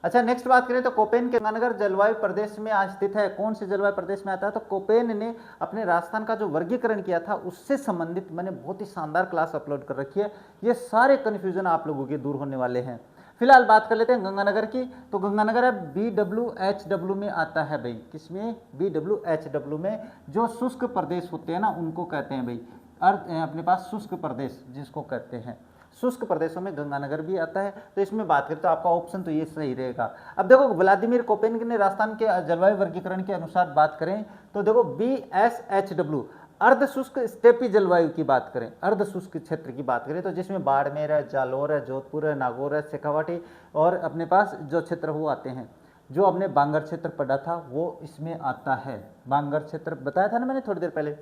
Speaker 1: अच्छा, नेक्स्ट बात करें तो कोपेन के गंगानगर जलवायु प्रदेश में स्थित है। कौन से जलवायु प्रदेश में आता है, तो कोपेन ने अपने राजस्थान का जो वर्गीकरण किया था उससे संबंधित मैंने बहुत ही शानदार क्लास अपलोड कर रखी है। ये सारे कन्फ्यूजन आप लोगों के दूर होने वाले हैं। फिलहाल बात कर लेते हैं गंगानगर की। तो गंगानगर है BWHW में आता है भाई, किसमें? BWHW में। जो शुष्क प्रदेश होते हैं ना उनको कहते हैं भाई अपने पास शुष्क प्रदेश जिसको कहते हैं, शुष्क प्रदेशों में गंगानगर भी आता है। तो इसमें बात करें तो आपका ऑप्शन तो ये सही रहेगा। अब देखो व्लादिमीर कोपेनिक ने राजस्थान के जलवायु वर्गीकरण के अनुसार बात करें तो देखो BSHW अर्ध शुष्क स्टेपी जलवायु की बात करें, अर्ध शुष्क क्षेत्र की बात करें तो जिसमें बाड़मेर है, जालोर है, जोधपुर है, नागौर है, शेखावाटी और अपने पास जो क्षेत्र वो आते हैं। जो हमने बांगर क्षेत्र पढ़ा था वो इसमें आता है, बांगर क्षेत्र बताया था ना मैंने थोड़ी देर पहले।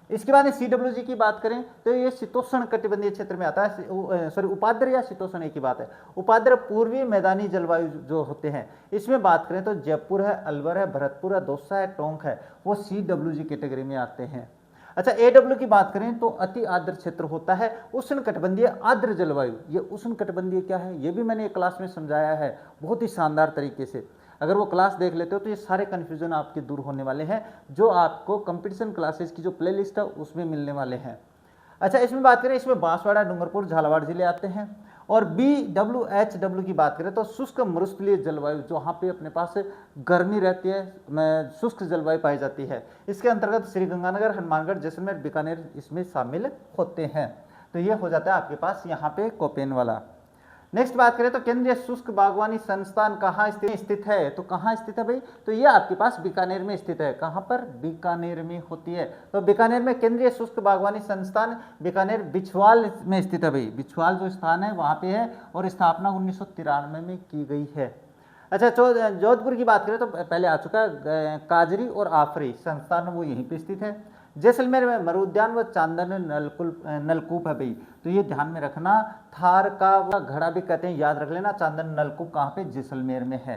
Speaker 1: इसके बाद CWG की बात करें तो ये शीतोष्ण कटिबंधीय क्षेत्र में आता है, सॉरी उपाद्र या शीतोष्ण एक ही बात है। उपाद्र पूर्वी मैदानी जलवायु जो होते हैं, इसमें बात करें तो जयपुर है, अलवर है, भरतपुर है, दौसा है, टोंक है, वो CWG कैटेगरी में आते हैं। अच्छा AW की बात करें तो अति आर्द्र क्षेत्र होता है, उष्ण कटिबंधीय आर्द्र जलवायु। ये उष्ण कटिबंधीय क्या है ये भी मैंने एक क्लास में समझाया है बहुत ही शानदार तरीके से। अगर वो क्लास देख लेते हो तो ये सारे कन्फ्यूजन आपके दूर होने वाले हैं, जो आपको कंपटीशन क्लासेस की जो प्लेलिस्ट है उसमें मिलने वाले हैं। अच्छा इसमें बात करें, इसमें बांसवाड़ा, डूंगरपुर, झालावाड़ जिले आते हैं। और BWHW की बात करें तो शुष्क मरुस्थलीय जलवायु, जहाँ पे अपने पास गर्मी रहती है, शुष्क जलवायु पाई जाती है। इसके अंतर्गत श्रीगंगानगर, हनुमानगढ़, जैसलमेर, बीकानेर इसमें शामिल होते हैं। तो ये हो जाता है आपके पास यहाँ पे कोपेन वाला। नेक्स्ट बात करें तो केंद्रीय शुष्क बागवानी संस्थान कहाँ स्थित है? तो कहाँ स्थित है भाई? तो ये आपके पास बीकानेर में स्थित है। कहाँ पर? बीकानेर में होती है। तो बीकानेर में केंद्रीय शुष्क बागवानी संस्थान बीकानेर बिछवाल में स्थित है भाई। बिछवाल जो स्थान है वहाँ पे है और स्थापना 1993 में की गई है। अच्छा जोधपुर की बात करें तो पहले आ चुका है, काजरी और आफरी संस्थान वो यहीं पे स्थित है। जैसलमेर में मरु उद्यान व चांदन नलकूप है भाई, तो ये ध्यान में रखना। थार का घड़ा भी कहते हैं, याद रख लेना। चांदन नलकूप कहाँ पे? जैसलमेर में है।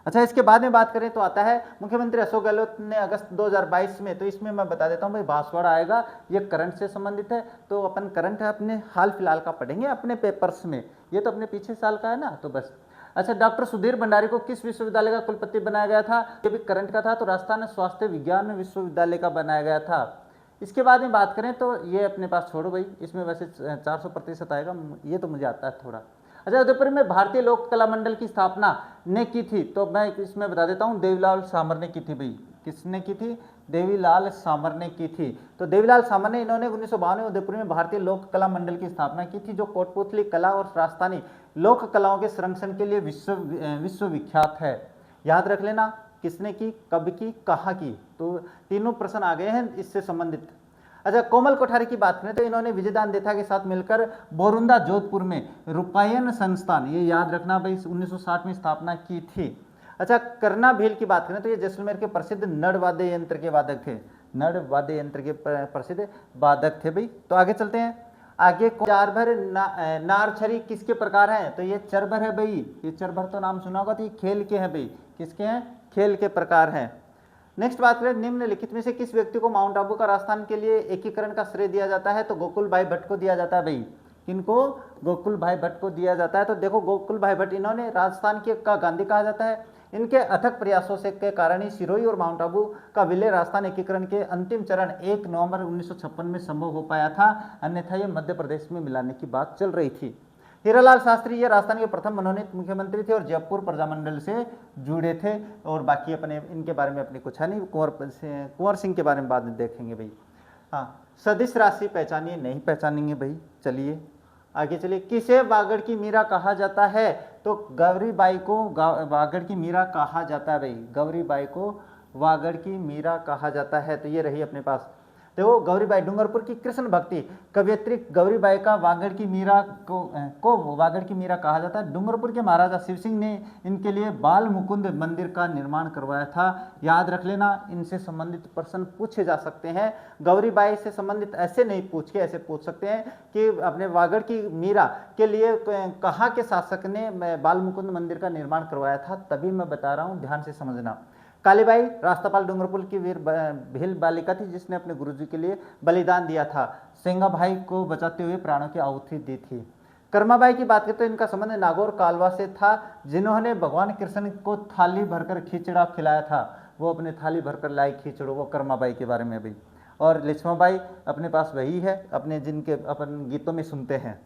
Speaker 1: अच्छा इसके बाद में बात करें तो आता है मुख्यमंत्री अशोक गहलोत ने अगस्त 2022 में, तो इसमें मैं बता देता हूँ भाई बांसवाड़ा आएगा, ये करंट से संबंधित है। तो अपन करंट है अपने हाल फिलहाल का पढ़ेंगे अपने पेपर्स में, ये तो अपने पीछे साल का है ना, तो बस। अच्छा डॉक्टर सुधीर भंडारी को किस विश्वविद्यालय का कुलपति बनाया गया था? ये भी करंट का था, तो राजस्थान स्वास्थ्य विज्ञान विश्वविद्यालय का बनाया गया था। इसके बाद में बात करें तो ये अपने पास छोड़ो भाई, इसमें वैसे 400% आएगा, ये तो मुझे आता है थोड़ा। अच्छा उदयपुर में भारतीय लोक कला मंडल की स्थापना ने की थी, तो मैं इसमें बता देता हूँ देवीलाल सामर ने की थी भाई। किसने की थी? देवीलाल सामर ने की थी। तो देवीलाल सामर ने इन्होंने 1952 में उदयपुर में भारतीय लोक कला मंडल की स्थापना की थी, जो कोटपुतली कला और राजस्थानी लोक कलाओं के संरक्षण के लिए विश्वविख्यात है। याद रख लेना किसने की, कब की, कहाँ की, तो तीनों प्रश्न आ गए हैं इससे संबंधित। अच्छा कोमल कोठारी की बात करें तो इन्होंने विजयदान देथा के साथ मिलकर बोरुंदा जोधपुर में रूपायन संस्थान, ये याद रखना भाई, 1960 में स्थापना की थी। अच्छा करना भील की बात करें तो ये जैसलमेर के प्रसिद्ध नड़ वाद्य यंत्र के वादक थे, नड़ वाद्य यंत्र के प्रसिद्ध वादक थे भाई। तो आगे चलते हैं। आगे चारभर नारछरी किसके प्रकार हैं? तो ये चरभर है भाई, ये चरभर तो नाम सुना होगा, तो ये खेल के हैं भाई। किसके हैं? खेल के प्रकार हैं। नेक्स्ट बात करें निम्नलिखित में से किस व्यक्ति को माउंट आबू का राजस्थान के लिए एकीकरण का श्रेय दिया जाता है? तो गोकुल भाई भट्ट को दिया जाता है भाई। किनको? गोकुल भाई भट्ट को दिया जाता है। तो देखो गोकुल भाई भट्ट इन्होंने राजस्थान के का गांधी कहा जाता है। इनके अथक प्रयासों से के कारण ही सिरोही और माउंट आबू का विलय राजस्थान एकीकरण के अंतिम चरण 1 नवंबर 1956 में संभव हो पाया था, अन्यथा यह मध्य प्रदेश में मिलाने की बात चल रही थी। हीरालाल शास्त्री ये राजस्थान के प्रथम मनोनीत मुख्यमंत्री थे और जयपुर प्रजामंडल से जुड़े थे। और बाकी अपने इनके बारे में अपनी कुछ है नहीं, कुंवर सिंह के बारे में बाद में देखेंगे भाई। हाँ सदिश राशि पहचानिए, नहीं पहचानेंगे भाई। चलिए आगे चलिए। किसे वागड़ की मीरा कहा जाता है? तो गौरीबाई को वागड़ की मीरा कहा जाता है भाई। गौरीबाई को वागड़ की मीरा कहा जाता है। तो ये रही अपने पास। देखो गौरीबाई डूंगरपुर की कृष्ण भक्ति कवयित्री गौरीबाई का वागड़ की मीरा को वागड़ की मीरा कहा जाता है। डूंगरपुर के महाराजा शिव सिंह ने इनके लिए बाल मुकुंद मंदिर का निर्माण करवाया था। याद रख लेना, इनसे संबंधित प्रश्न पूछे जा सकते हैं। गौरीबाई से संबंधित ऐसे नहीं पूछ के ऐसे पूछ सकते हैं कि अपने वागड़ की मीरा के लिए कहाँ के शासक ने बाल मुकुंद मंदिर का निर्माण करवाया था, तभी मैं बता रहा हूँ, ध्यान से समझना। कालीबाई राष्ट्रपाल डूंगरपुर की वीर भील बालिका थी जिसने अपने गुरुजी के लिए बलिदान दिया था। सेंगा भाई को बचाते हुए प्राणों की आहुति दी थी। कर्माबाई की बात करें तो इनका संबंध नागौर कालवा से था, जिन्होंने भगवान कृष्ण को थाली भरकर खिचड़ा खिलाया था। वो अपने थाली भरकर लाई खिचड़ो, वो कर्माबाई के बारे में भी। और लक्ष्माबाई अपने पास वही है अपने जिनके अपन गीतों में सुनते हैं।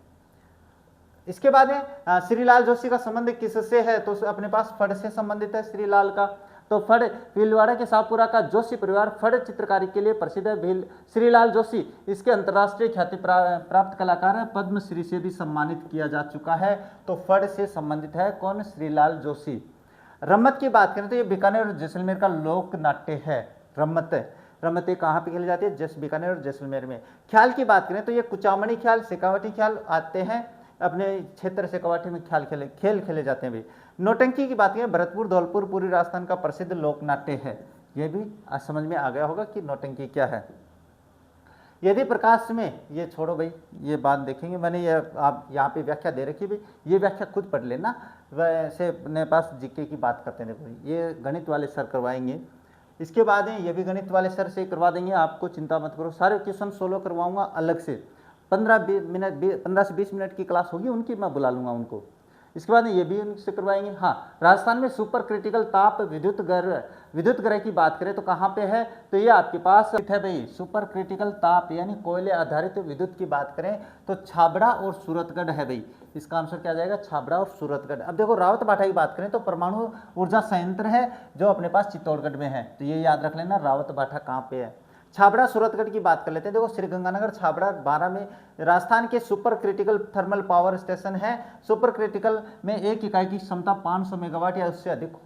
Speaker 1: इसके बाद में श्रीलाल जोशी का संबंध किससे है, तो अपने पास फड़ से संबंधित है श्रीलाल का। तो फड़ भीलवाड़ा के शाहपुरा का जोशी परिवार फड़ चित्रकारी के लिए प्रसिद्ध है। श्रीलाल जोशी इसके अंतर्राष्ट्रीय ख्याति प्राप्त कलाकार है, पद्मश्री से भी सम्मानित किया जा चुका है। तो फड़ से संबंधित है कौन, श्रीलाल जोशी। रम्मत की बात करें तो ये बीकानेर और जैसलमेर का लोक नाट्य है। रम्मत ये कहाँ पे खेली जाती है, बीकानेर और जैसलमेर में। ख्याल की बात करें तो ये कुचामणी ख्याल, शेखावटी ख्याल आते हैं अपने क्षेत्र शेखावटी में खेल खेले जाते हैं भी। नौटंकी की बात करें, भरतपुर धौलपुर पूरी राजस्थान का प्रसिद्ध लोक नाट्य है। ये भी समझ में आ गया होगा कि नौटंकी क्या है। यदि प्रकाश में, ये छोड़ो भाई, ये बात देखेंगे, मैंने ये आप यहाँ पे व्याख्या दे रखी भाई, ये व्याख्या खुद पढ़ लेना। वैसे अपने पास जीके की बात करते हैं, देखो ये गणित वाले सर करवाएंगे। इसके बाद ये भी गणित वाले सर से करवा देंगे, आपको चिंता मत करो। सारे क्वेश्चन सोल्व करवाऊंगा अलग से। 15 से 20 मिनट की क्लास होगी उनकी, मैं बुला लूँगा उनको। इसके बाद ये भी उनसे करवाएंगे। हाँ, राजस्थान में सुपर क्रिटिकल ताप विद्युत ग्रह की बात करें तो कहाँ पे है, तो ये आपके पास है भाई। सुपर क्रिटिकल ताप यानी कोयले आधारित विद्युत की बात करें तो छाबड़ा और सूरतगढ़ है भाई। इसका आंसर क्या जाएगा, छाबड़ा और सूरतगढ़। अब देखो रावत भाटा की बात करें तो परमाणु ऊर्जा संयंत्र है जो अपने पास चित्तौड़गढ़ में है, तो ये याद रख लेना रावत भाटा कहाँ पे है। छाबड़ा सूरतगढ़ की बात कर लेते हैं। देखो श्रीगंगानगर छाबड़ा 12 में राजस्थान के super critical thermal power station है। सुपर क्रिटिकल में एक इकाई की क्षमता 500 मेगावाट या उससे अधिक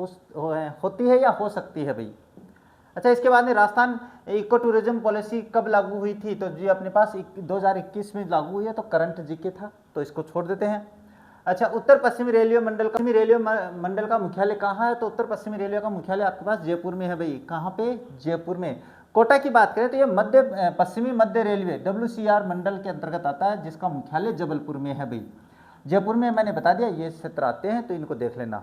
Speaker 1: होती है या हो सकती है भाई। अच्छा, इसके बाद में राजस्थान इको टूरिज्म पॉलिसी कब लागू हुई थी, तो जी अपने पास 2021 में लागू हुई है, तो करंट जीके था, तो इसको छोड़ देते हैं। अच्छा, उत्तर पश्चिमी रेलवे मंडल का मुख्यालय कहाँ है, तो उत्तर पश्चिमी रेलवे का मुख्यालय आपके पास जयपुर में है भाई। कहाँ पे, जयपुर में। कोटा की बात करें तो ये पश्चिमी मध्य रेलवे WCR मंडल के अंतर्गत आता है, जिसका मुख्यालय जबलपुर में है भाई। जयपुर में मैंने बता दिया, ये क्षेत्र आते हैं तो इनको देख लेना।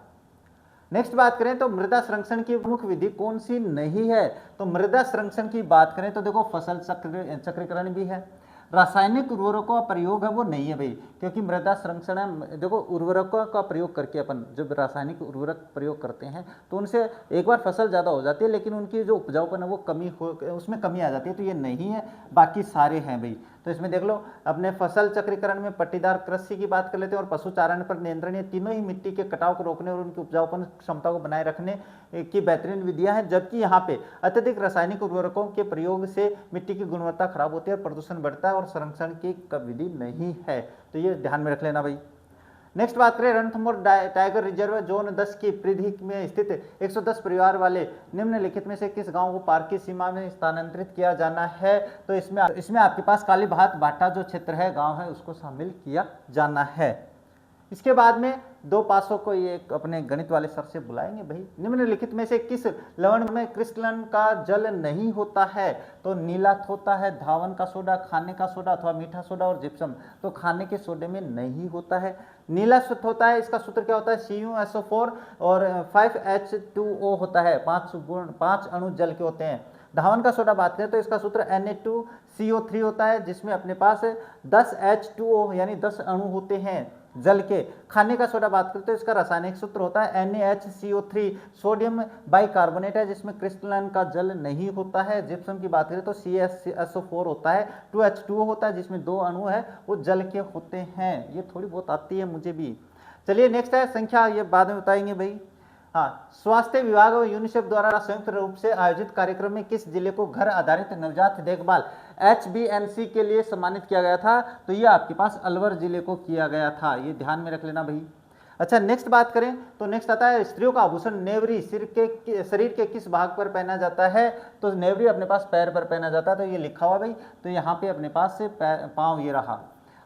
Speaker 1: नेक्स्ट बात करें तो मृदा संरक्षण की प्रमुख विधि कौन सी नहीं है, तो मृदा संरक्षण की बात करें तो देखो फसल चक्रीकरण भी है। रासायनिक उर्वरकों का प्रयोग है वो नहीं है भाई, क्योंकि मृदा संरक्षण है। देखो उर्वरकों का प्रयोग करके अपन जब रासायनिक उर्वरक प्रयोग करते हैं तो उनसे एक बार फसल ज़्यादा हो जाती है, लेकिन उनकी जो उपजाऊपन है वो उसमें कमी आ जाती है, तो ये नहीं है, बाकी सारे हैं भाई। तो इसमें देख लो, अपने फसल चक्रीकरण में पट्टीदार कृषि की बात कर लेते हैं और पशुचारण पर नियंत्रण, ये तीनों ही मिट्टी के कटाव को रोकने और उनकी उपजाऊपन क्षमता को बनाए रखने की बेहतरीन विधियां हैं। जबकि यहाँ पे अत्यधिक रासायनिक उर्वरकों के प्रयोग से मिट्टी की गुणवत्ता खराब होती है और प्रदूषण बढ़ता है और संरक्षण की विधि नहीं है, तो ये ध्यान में रख लेना भाई। नेक्स्ट बात करें, रणथंभौर टाइगर रिजर्व जोन 10 की परिधि में स्थित 110 परिवार वाले निम्नलिखित में से किस गांव को पार्क की सीमा में स्थानांतरित किया जाना है, तो इसमें आपके पास कालीबात भाटा जो क्षेत्र है, गांव है, उसको शामिल किया जाना है। इसके बाद में 2 पासों को ये अपने गणित वाले सर से बुलाएंगे भाई। निम्नलिखित में से किस लवण में क्रिस्टलन का जल नहीं होता है, तो नीलाथ होता है, धावन का सोडा, खाने का सोडा अथवा मीठा सोडा और जिप्सम, तो खाने के सोडे में नहीं होता है। नीला शुद्ध होता है, इसका सूत्र क्या होता है, CuSO4 और 5H2O होता है, 5 अणु जल के होते हैं। धावन का सोडा बात करें तो इसका सूत्र Na2CO3 होता है, जिसमें अपने पास 10 H2O यानी 10 अणु होते हैं जल के। खाने का सोडा बात करते हैं तो इसका रासायनिक सूत्र होता है NaHCO3, सोडियम बाइकार्बोनेट है, जिसमें क्रिस्टलन का जल नहीं होता है। जिप्सम की बात करें तो CaSO4 होता है, 2H2O होता है, जिसमें 2 अणु है वो जल के होते हैं। ये थोड़ी बहुत आती है मुझे भी। चलिए नेक्स्ट है संख्या, ये बाद में बताएंगे भाई। हाँ, स्वास्थ्य विभाग और यूनिसेफ द्वारा संयुक्त रूप से आयोजित कार्यक्रम में किस जिले को घर आधारित नवजात देखभाल HBNC के लिए सम्मानित किया गया था, तो ये आपके पास अलवर जिले को किया गया था, ये ध्यान में रख लेना भाई। अच्छा, नेक्स्ट बात करें तो नेक्स्ट आता है स्त्रियों का आभूषण नेवरी शरीर के किस भाग पर पहना जाता है, तो नेवरी अपने पास पैर पर पहना जाता है, तो ये लिखा हुआ भाई, तो यहाँ पे अपने पास से पाँव ये रहा।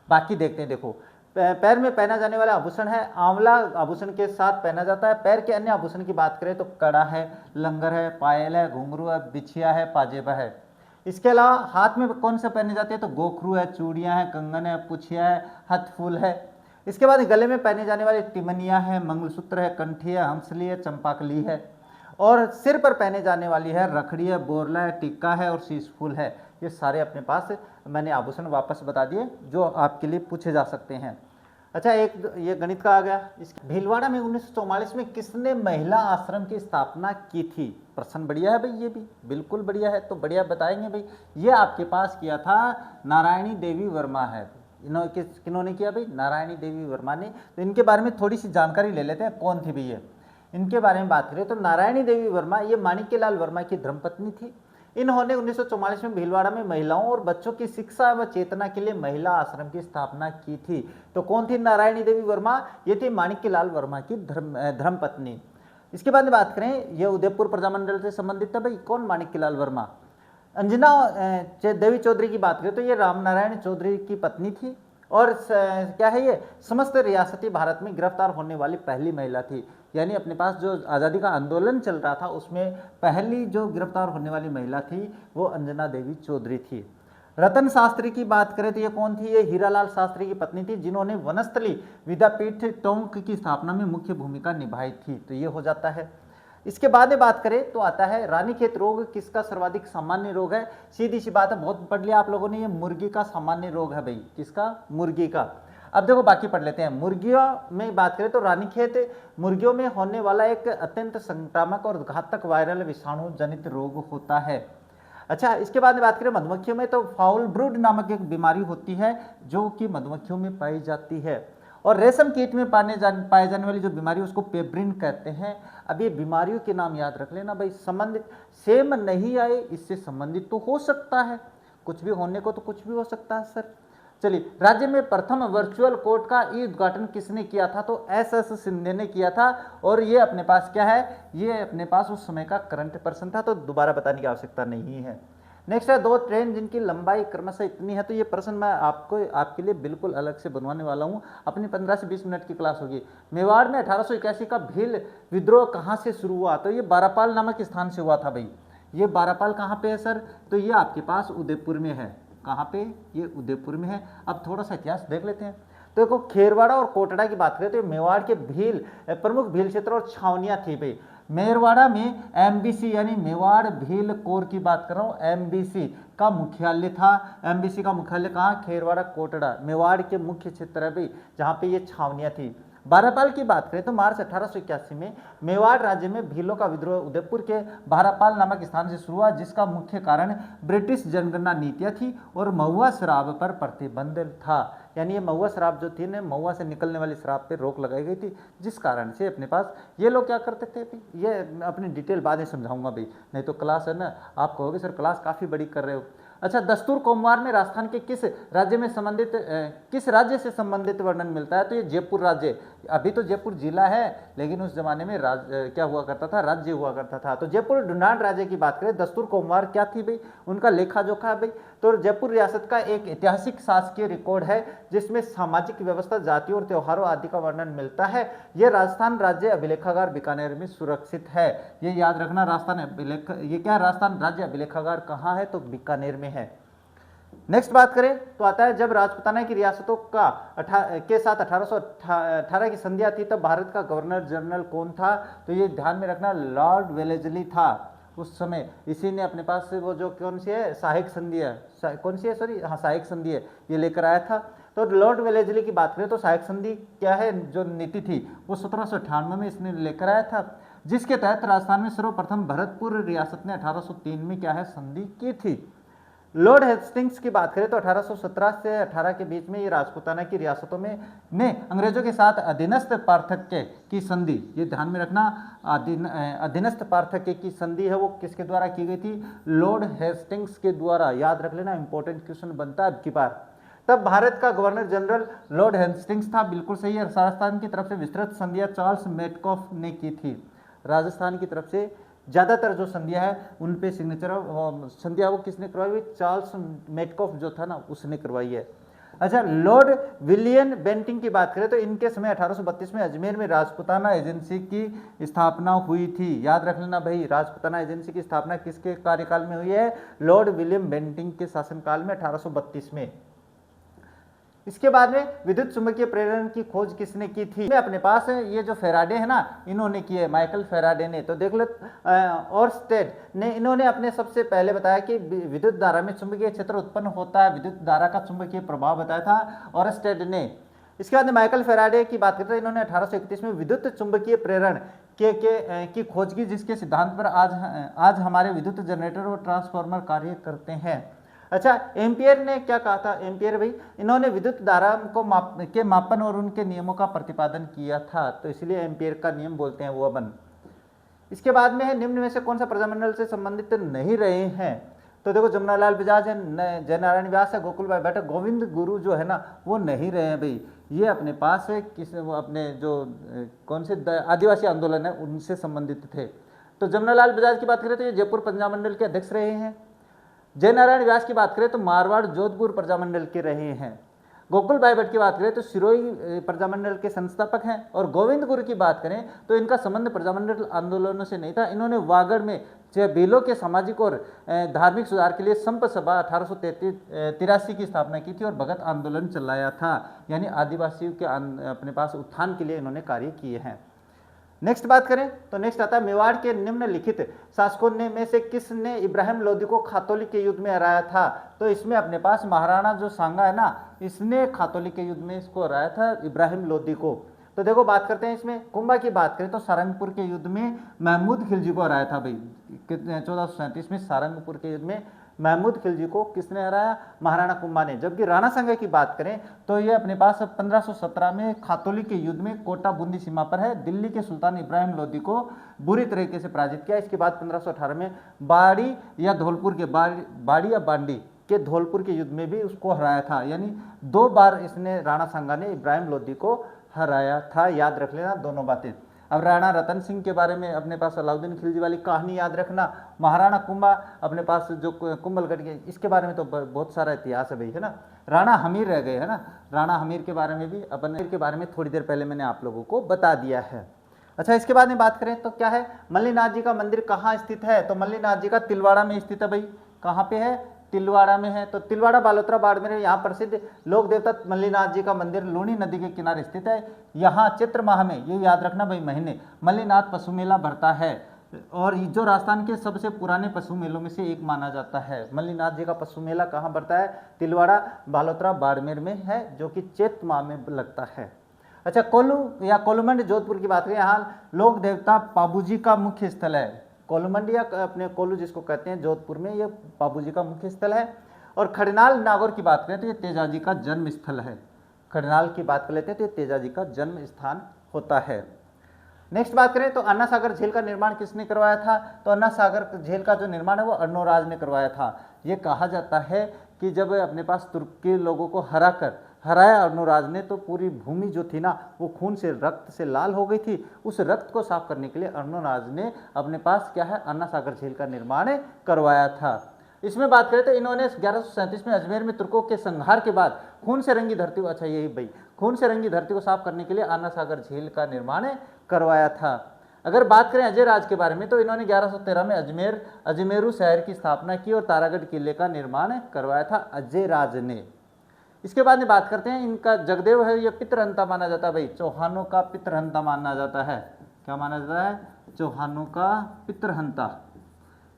Speaker 1: बाकी देखते हैं, देखो पैर में पहना जाने वाला आभूषण है आंवला, आभूषण के साथ पहना जाता है। पैर के अन्य आभूषण की बात करें तो कड़ा है, लंगर है, पायल है, घुंघरू है, बिछिया है, पाजेबा है। इसके अलावा हाथ में कौन से पहने जाते हैं, तो गोखरू है, चूड़ियाँ हैं, कंगन है, पुछिया है, हथफूल है। इसके बाद गले में पहने जाने वाले टिमनिया है, मंगलसूत्र है, कंठी है, हंसली है, चंपाकली है। और सिर पर पहने जाने वाली है रखड़ी है, बोरला है, टिक्का है और शीशफूल है। ये सारे अपने पास मैंने आभूषण वापस बता दिए जो आपके लिए पूछे जा सकते हैं। अच्छा, एक ये गणित का आ गया। भीलवाड़ा में 1944 में किसने महिला आश्रम की स्थापना की थी, प्रश्न बढ़िया है भाई, ये भी बिल्कुल बढ़िया है, तो बढ़िया बताएंगे भाई। ये आपके पास किया था नारायणी देवी वर्मा है, किन्होंने किया भाई? नारायणी देवी वर्मा ने। तो इनके बारे में थोड़ी सी जानकारी ले लेते हैं, कौन थी भाई ये। इनके बारे में बात करें तो नारायणी देवी वर्मा ये माणिक्यलाल वर्मा की धर्मपत्नी थी। इन्होंने 1944 में भीलवाड़ा में महिलाओं और बच्चों की शिक्षा व चेतना के लिए महिला आश्रम की स्थापना की थी। तो कौन थी नारायणी देवी वर्मा? ये थी माणिक्यलाल वर्मा की धर्मपत्नी। इसके बाद में बात करें, ये उदयपुर प्रजामंडल से संबंधित था भाई। कौन? माणिक्यलाल वर्मा। अंजना देवी चौधरी की बात करें तो ये रामनारायण चौधरी की पत्नी थी और क्या है, ये समस्त रियासती भारत में गिरफ्तार होने वाली पहली महिला थी। यानी अपने पास जो आज़ादी का आंदोलन चल रहा था उसमें पहली जो गिरफ्तार होने वाली महिला थी वो अंजना देवी चौधरी थी। रतन शास्त्री की बात करें तो ये कौन थी? ये हीरालाल शास्त्री की पत्नी थी, जिन्होंने वनस्थली विद्यापीठ टोंक की स्थापना में मुख्य भूमिका निभाई थी। तो ये हो जाता है। इसके बाद में बात करें तो आता है रानीखेत रोग किसका सर्वाधिक सामान्य रोग है? सीधी सी बात है, बहुत पढ़ लिया आप लोगों ने, ये मुर्गी का सामान्य रोग है भाई। किसका? मुर्गी का। अब देखो बाकी पढ़ लेते हैं। मुर्गियों में बात करें तो रानीखेत मुर्गियों में होने वाला एक अत्यंत संक्रामक और घातक वायरल विषाणु जनित रोग होता है। अच्छा, इसके बाद में बात करें मधुमक्खियों में तो फाउल ब्रूड नामक एक बीमारी होती है जो कि मधुमक्खियों में पाई जाती है। और रेशम कीट में पाए जाने वाली जो बीमारी उसको पेब्रिन कहते हैं। अब ये बीमारियों के नाम याद रख लेना भाई। संबंधित सेम नहीं आए, इससे संबंधित तो हो सकता है, कुछ भी होने को तो कुछ भी हो सकता है सर। चलिए, राज्य में प्रथम वर्चुअल कोर्ट का ई उद्घाटन किसने किया था? तो एस शिंदे ने किया था। और ये अपने पास क्या है? ये अपने पास उस समय का करंट पर्सन था, तो दोबारा बताने की आवश्यकता नहीं है। नेक्स्ट है, दो ट्रेन जिनकी लंबाई क्रमशः इतनी है। तो ये प्रश्न मैं आपके लिए बिल्कुल अलग से बनवाने वाला हूँ। अपनी 15 से 20 मिनट की क्लास होगी। मेवाड़ में 1881 का भील विद्रोह कहाँ से शुरू हुआ? तो ये बारापाल नामक स्थान से हुआ था भाई। ये बारापाल कहाँ पे है सर? तो ये आपके पास उदयपुर में है। कहाँ पे? ये उदयपुर में है। अब थोड़ा सा इतिहास देख लेते हैं। तो देखो, खेरवाड़ा और कोटड़ा की बात करें तो मेवाड़ के प्रमुख भील क्षेत्र और छावनियाँ थी भाई। मेरवाड़ा में एमबीसी यानी मेवाड़ भील कोर की बात कर रहा हूँ, एमबीसी का मुख्यालय था। एमबीसी का मुख्यालय कहाँ? खेरवाड़ा कोटड़ा, मेवाड़ के मुख्य क्षेत्र है भाई, जहाँ पे ये छावनियाँ थी। बारापाल की बात करें तो मार्च 1881 में मेवाड़ राज्य में भीलों का विद्रोह उदयपुर के बारापाल नामक स्थान से शुरू हुआ, जिसका मुख्य कारण ब्रिटिश जनगणना नीतियाँ थी और महुआ शराब पर प्रतिबंध था। यानी ये महुआ शराब जो थी ना, महुआ से निकलने वाली शराब पे रोक लगाई गई थी, जिस कारण से अपने पास ये लोग क्या करते थे भाई। ये अपनी डिटेल बाद में समझाऊंगा भाई, नहीं तो क्लास है ना, आप कहोगे सर क्लास काफ़ी बड़ी कर रहे हो। अच्छा, दस्तूर कोमवार में राजस्थान के किस राज्य से संबंधित वर्णन मिलता है? तो ये जयपुर राज्य। अभी तो जयपुर जिला है, लेकिन उस जमाने में क्या हुआ करता था? राज्य हुआ करता था। तो जयपुर ढूंढान राज्य की बात करें, दस्तूर कोमवार क्या थी भाई? उनका लेखा जोखा है भाई। तो जयपुर रियासत का एक ऐतिहासिक शासकीय रिकॉर्ड है जिसमें सामाजिक व्यवस्था, जातियों और त्योहारों आदि का वर्णन मिलता है। यह राजस्थान राज्य अभिलेखागार बीकानेर में सुरक्षित है। ये याद रखना, राजस्थान राज्य अभिलेखागार कहाँ है? तो बीकानेर में है। नेक्स्ट बात करें तो आता है, जब राजपूताना की रियासतों के साथ 1818 की संधियां थी तब भारत का गवर्नर जनरल कौन था? तो ये ध्यान में रखना, लॉर्ड वेलेस्ली था उस समय। इसी ने अपने पास से वो जो कौन सी है, सहायक संधि है, कौन सी है सॉरी, हाँ सहायक संधि है, ये लेकर आया था। तो लॉर्ड वेलेस्ली की बात करें तो सहायक संधि क्या है, जो नीति थी वो 1798 में इसने लेकर आया था, जिसके तहत राजस्थान में सर्वप्रथम भरतपुर रियासत ने 1803 में क्या है, संधि की थी। लॉर्ड हेस्टिंग्स की बात करें तो 1817 से 18 के बीच में ये राजपूताना की रियासतों में ने अंग्रेजों के साथ अधीनस्थ पार्थक्य की संधि, ये ध्यान में रखना, अधीनस्थ पार्थक्य की संधि है वो किसके द्वारा की गई थी? लॉर्ड हेस्टिंग्स के द्वारा। याद रख लेना, इंपॉर्टेंट क्वेश्चन बनता है अब की बार। तब भारत का गवर्नर जनरल लॉर्ड हेस्टिंग्स था, बिल्कुल सही है। राजस्थान की तरफ से विस्तृत संधियां चार्ल्स मेटकॉफ ने की थी। राजस्थान की तरफ से ज़्यादातर जो संधियां है उन पे सिग्नेचर संधियां वो किसने करवाई हुई? चार्ल्स मेटकॉफ जो था ना, उसने करवाई है। अच्छा, लॉर्ड विलियम बेंटिंग की बात करें तो इनके समय 1832 में अजमेर में राजपूताना एजेंसी की स्थापना हुई थी। याद रख लेना भाई, राजपूताना एजेंसी की स्थापना किसके कार्यकाल में हुई है? लॉर्ड विलियम बेंटिंग के शासनकाल में 1832 में। इसके बाद में विद्युत चुंबकीय प्रेरण की खोज किसने की थी? अपने पास ये जो फेराडे है ना, इन्होंने की है, माइकल फेराडे ने। तो देख लो, ऑरस्टेड ने, इन्होंने अपने सबसे पहले बताया कि विद्युत धारा में चुंबकीय क्षेत्र उत्पन्न होता है, विद्युत धारा का चुंबकीय प्रभाव बताया था ऑरस्टेड ने। इसके बाद में माइकल फेराडे की बात करते हैं, इन्होंने 1831 में विद्युत चुंबकीय प्रेरण की खोज की, जिसके सिद्धांत पर आज हमारे विद्युत जनरेटर और ट्रांसफार्मर कार्य करते हैं। अच्छा, एम्पियर ने क्या कहा था? एम्पियर भाई, इन्होंने विद्युत धारा को मापन और उनके नियमों का प्रतिपादन किया था, तो इसलिए एम्पियर का नियम बोलते हैं वो अपन। इसके बाद में है, निम्न में से कौन सा प्रजामंडल से संबंधित नहीं रहे हैं? तो देखो, जमुनालाल बजाज है, जयनारायण व्यास है, गोकुल भाई भट्ट, गोविंद गुरु जो है ना वो नहीं रहे हैं भाई। ये अपने पास है वो अपने जो कौन से आदिवासी आंदोलन है उनसे संबंधित थे। तो जमुनालाल बजाज की बात करें तो ये जयपुर प्रजामंडल के अध्यक्ष रहे हैं। जयनारायण व्यास की बात करें तो मारवाड़ जोधपुर प्रजामंडल के रहे हैं। गोकुल भाई भट्ट की बात करें तो सिरोही प्रजामंडल के संस्थापक हैं। और गोविंद गुरु की बात करें तो इनका संबंध प्रजामंडल आंदोलनों से नहीं था। इन्होंने वागड़ में भीलों के सामाजिक और धार्मिक सुधार के लिए संप सभा 1883 की स्थापना की थी और भगत आंदोलन चलाया था, यानी आदिवासियों के अपने पास उत्थान के लिए इन्होंने कार्य किए हैं। नेक्स्ट बात करें तो नेक्स्ट आता है, मेवाड़ के निम्नलिखित शासकों ने में से किसने इब्राहिम लोदी को खातौली के युद्ध में हराया था? तो इसमें अपने पास महाराणा जो सांगा है ना, इसने खातौली के युद्ध में इसको हराया था, इब्राहिम लोदी को। तो देखो बात करते हैं इसमें कुंभा की बात करें तो सारंगपुर के युद्ध में महमूद खिलजी को हराया था भाई। 1437 में सारंगपुर के युद्ध में महमूद खिलजी को किसने हराया? महाराणा कुंभा ने। जबकि राणा सांगा की बात करें तो ये अपने पास 1517 में खातौली के युद्ध में कोटा बूंदी सीमा पर है, दिल्ली के सुल्तान इब्राहिम लोदी को बुरी तरीके से पराजित किया। इसके बाद 1518 में बाड़ी या धौलपुर के बाड़ी या बांडी के धौलपुर के युद्ध में भी उसको हराया था, यानी 2 बार इसने राणा सांगा ने इब्राहिम लोदी को हराया था। याद रख लेना दोनों बातें। अब राणा रतन सिंह के बारे में अपने पास अलाउद्दीन खिलजी वाली कहानी याद रखना। महाराणा कुंभा अपने पास जो कुंभलगढ़ के, इसके बारे में तो बहुत सारा इतिहास है भाई, है ना। राणा हमीर रह गए, है ना। राणा हमीर के बारे में भी अपन के बारे में थोड़ी देर पहले मैंने आप लोगों को बता दिया है। अच्छा, इसके बाद में बात करें तो क्या है, मल्लीनाथ जी का मंदिर कहाँ स्थित है? तो मल्लीनाथ जी का तिलवाड़ा में स्थित है भाई। कहाँ पे है? तिलवाड़ा में है। तो तिलवाड़ा बालोतरा बाड़मेर में यहाँ प्रसिद्ध लोक देवता मल्लीनाथ जी का मंदिर लूणी नदी के किनारे स्थित है। यहाँ चैत्र माह में, ये याद रखना भाई, महीने मल्लीनाथ पशु मेला भरता है और जो राजस्थान के सबसे पुराने पशु मेलों में से एक माना जाता है। मल्लीनाथ जी का पशु मेला कहाँ भरता है? तिलवाड़ा बालोतरा बाड़मेर में है, जो कि चैत्र माह में लगता है। अच्छा, कोल्लू या कोलुमंड जोधपुर की बात करें, यहाँ लोक देवता पाबूजी का मुख्य स्थल है। कोलुमंड या अपने कोल्लू जिसको कहते हैं जोधपुर में, ये बाबूजी का मुख्य स्थल है। और खड़नाल नागौर की बात करें तो ये तेजाजी का जन्म स्थल है। खड़नाल की बात कर लेते हैं तो ये तेजाजी का जन्म स्थान होता है। नेक्स्ट बात करें तो अन्ना सागर झील का निर्माण किसने करवाया था? तो अन्ना सागर झील का जो निर्माण है वो अर्णोराज ने करवाया था। ये कहा जाता है कि जब अपने पास तुर्क के लोगों को हराया अर्णोराज ने, तो पूरी भूमि जो थी ना वो खून से, रक्त से लाल हो गई थी। उस रक्त को साफ करने के लिए अर्णोराज ने अपने पास क्या है, अन्ना सागर झील का निर्माण करवाया था। इसमें बात करें तो इन्होंने 1137 में अजमेर में तुर्कों के संहार के बाद खून से रंगी धरती को, अच्छा यही भाई, खून से रंगी धरती को साफ करने के लिए अन्ना सागर झील का निर्माण करवाया था। अगर बात करें अजय राज के बारे में तो इन्होंने 1113 में अजमेरू शहर की स्थापना की और तारागढ़ किले का निर्माण करवाया था अजय राज ने। इसके बाद में बात करते हैं, इनका जगदेव है, ये पितृहंता माना जाता है भाई, चौहानों का पितृहंता माना जाता है। क्या माना जाता है? चौहानों का पितृहंता।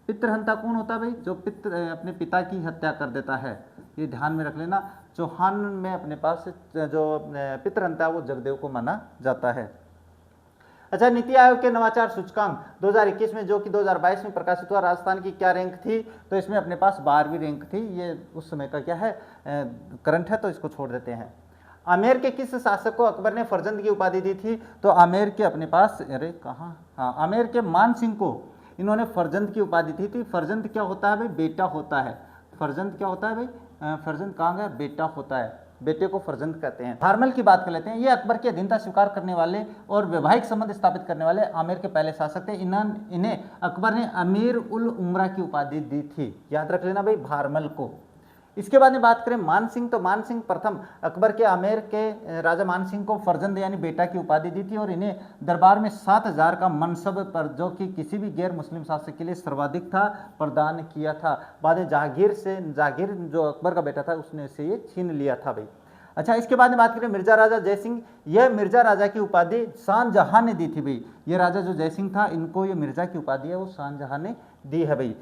Speaker 1: पितृहंता कौन होता है भाई? जो अपने पिता की हत्या कर देता है। ये ध्यान में रख लेना। चौहान में अपने पास जो पितृहंता है वो जगदेव को माना जाता है। अच्छा, नीति आयोग के नवाचार सूचकांक 2021 में, जो कि 2022 में प्रकाशित हुआ, राजस्थान की क्या रैंक थी? तो इसमें अपने पास 12वीं रैंक थी। ये उस समय का क्या है, करंट है, तो इसको छोड़ देते हैं। आमेर के किस शासक को अकबर ने फरजंद की उपाधि दी थी? तो आमेर के अपने पास, अरे कहाँ, हाँ, आमेर के मान सिंह को इन्होंने फरजंद की उपाधि दी थी। फरजंद क्या होता है भाई? बेटा होता है। फरजंद क्या होता है भाई? फरजंद कहाँ गया? बेटा होता है, बेटे को फरजंद कहते हैं। भारमल की बात कर लेते हैं। ये अकबर की अधीनता स्वीकार करने वाले और वैवाहिक संबंध स्थापित करने वाले आमेर के पहले शासक थे। इन्हें अकबर ने अमीर उल उमरा की उपाधि दी थी। याद रख लेना भाई, भारमल को। इसके बाद में बात करें मान सिंह, तो मान सिंह प्रथम अकबर के आमेर के राजा मान सिंह को फरजंद यानी बेटा की उपाधि दी थी और इन्हें दरबार में 7000 का मनसब पर, जो कि किसी भी गैर मुस्लिम शासक के लिए सर्वाधिक था, प्रदान किया था। बाद में जहांगीर जो अकबर का बेटा था उसने इसे ये छीन लिया था भाई। अच्छा, इसके बाद में बात करें मिर्जा राजा जयसिंह। यह मिर्जा राजा की उपाधि शाहजहां ने दी थी भाई। ये राजा जो जयसिंह था, इनको ये मिर्जा की उपाधि है वो शाहजहां ने दी है भाई।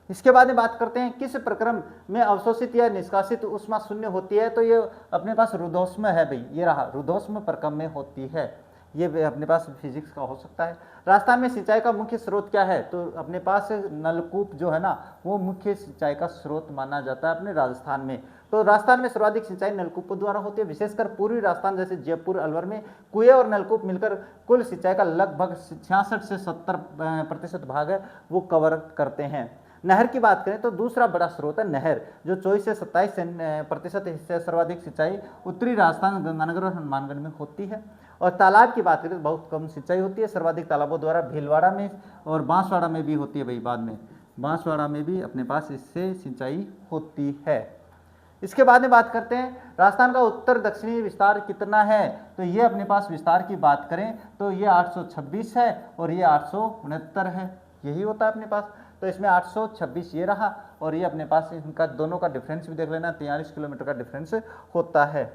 Speaker 1: इसके बाद में बात करते हैं किस प्रक्रम में अवशोषित या निष्कासित ऊष्मा शून्य होती है? तो ये अपने पास रुद्धोष्म है भाई। ये रहा, रुद्धोष्म प्रक्रम में होती है। ये भी अपने पास फिजिक्स का हो सकता है। राजस्थान में सिंचाई का मुख्य स्रोत क्या है? तो अपने पास नलकूप जो है ना, वो मुख्य सिंचाई का स्रोत माना जाता है अपने राजस्थान में। तो राजस्थान में सर्वाधिक सिंचाई नलकूपों द्वारा होती है, विशेषकर पूर्वी राजस्थान जैसे जयपुर, अलवर में कुएं और नलकूप मिलकर कुल सिंचाई का लगभग 66 से 70% भाग है वो कवर करते हैं। नहर की बात करें तो दूसरा बड़ा स्रोत है नहर, जो 24 से 27% हिस्से सर्वाधिक सिंचाई उत्तरी राजस्थान, गंगानगर और हनुमानगढ़ में होती है। और तालाब की बात करें तो बहुत कम सिंचाई होती है, सर्वाधिक तालाबों द्वारा भीलवाड़ा में और बांसवाड़ा में भी होती है भाई, बाद में बांसवाड़ा में भी अपने पास इससे सिंचाई होती है। इसके बाद में बात करते हैं राजस्थान का उत्तर दक्षिणी विस्तार कितना है? तो ये अपने पास विस्तार की बात करें तो ये 826 है और ये 869 है, यही होता है अपने पास। तो इसमें 826 ये रहा और ये अपने पास इनका दोनों का डिफरेंस भी देख लेना, 43 किलोमीटर का डिफरेंस होता है।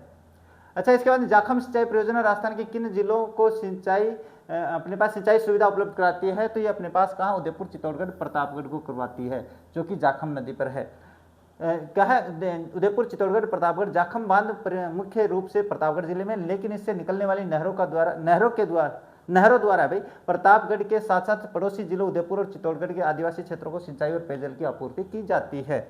Speaker 1: अच्छा, इसके बाद जाखम सिंचाई परियोजना राजस्थान के किन जिलों को सिंचाई अपने पास सिंचाई सुविधा उपलब्ध कराती है? तो ये अपने पास कहाँ, उदयपुर, चित्तौड़गढ़, प्रतापगढ़ को करवाती है, जो कि जाखम नदी पर है। क्या है, उदयपुर, चित्तौड़गढ़, प्रतापगढ़। जाखम बांध मुख्य रूप से प्रतापगढ़ जिले में, लेकिन इससे निकलने वाली नहरों द्वारा भाई प्रतापगढ़ के साथ साथ पड़ोसी जिलों उदयपुर और चित्तौड़गढ़ के आदिवासी क्षेत्रों को सिंचाई और पेयजल की आपूर्ति की जाती है।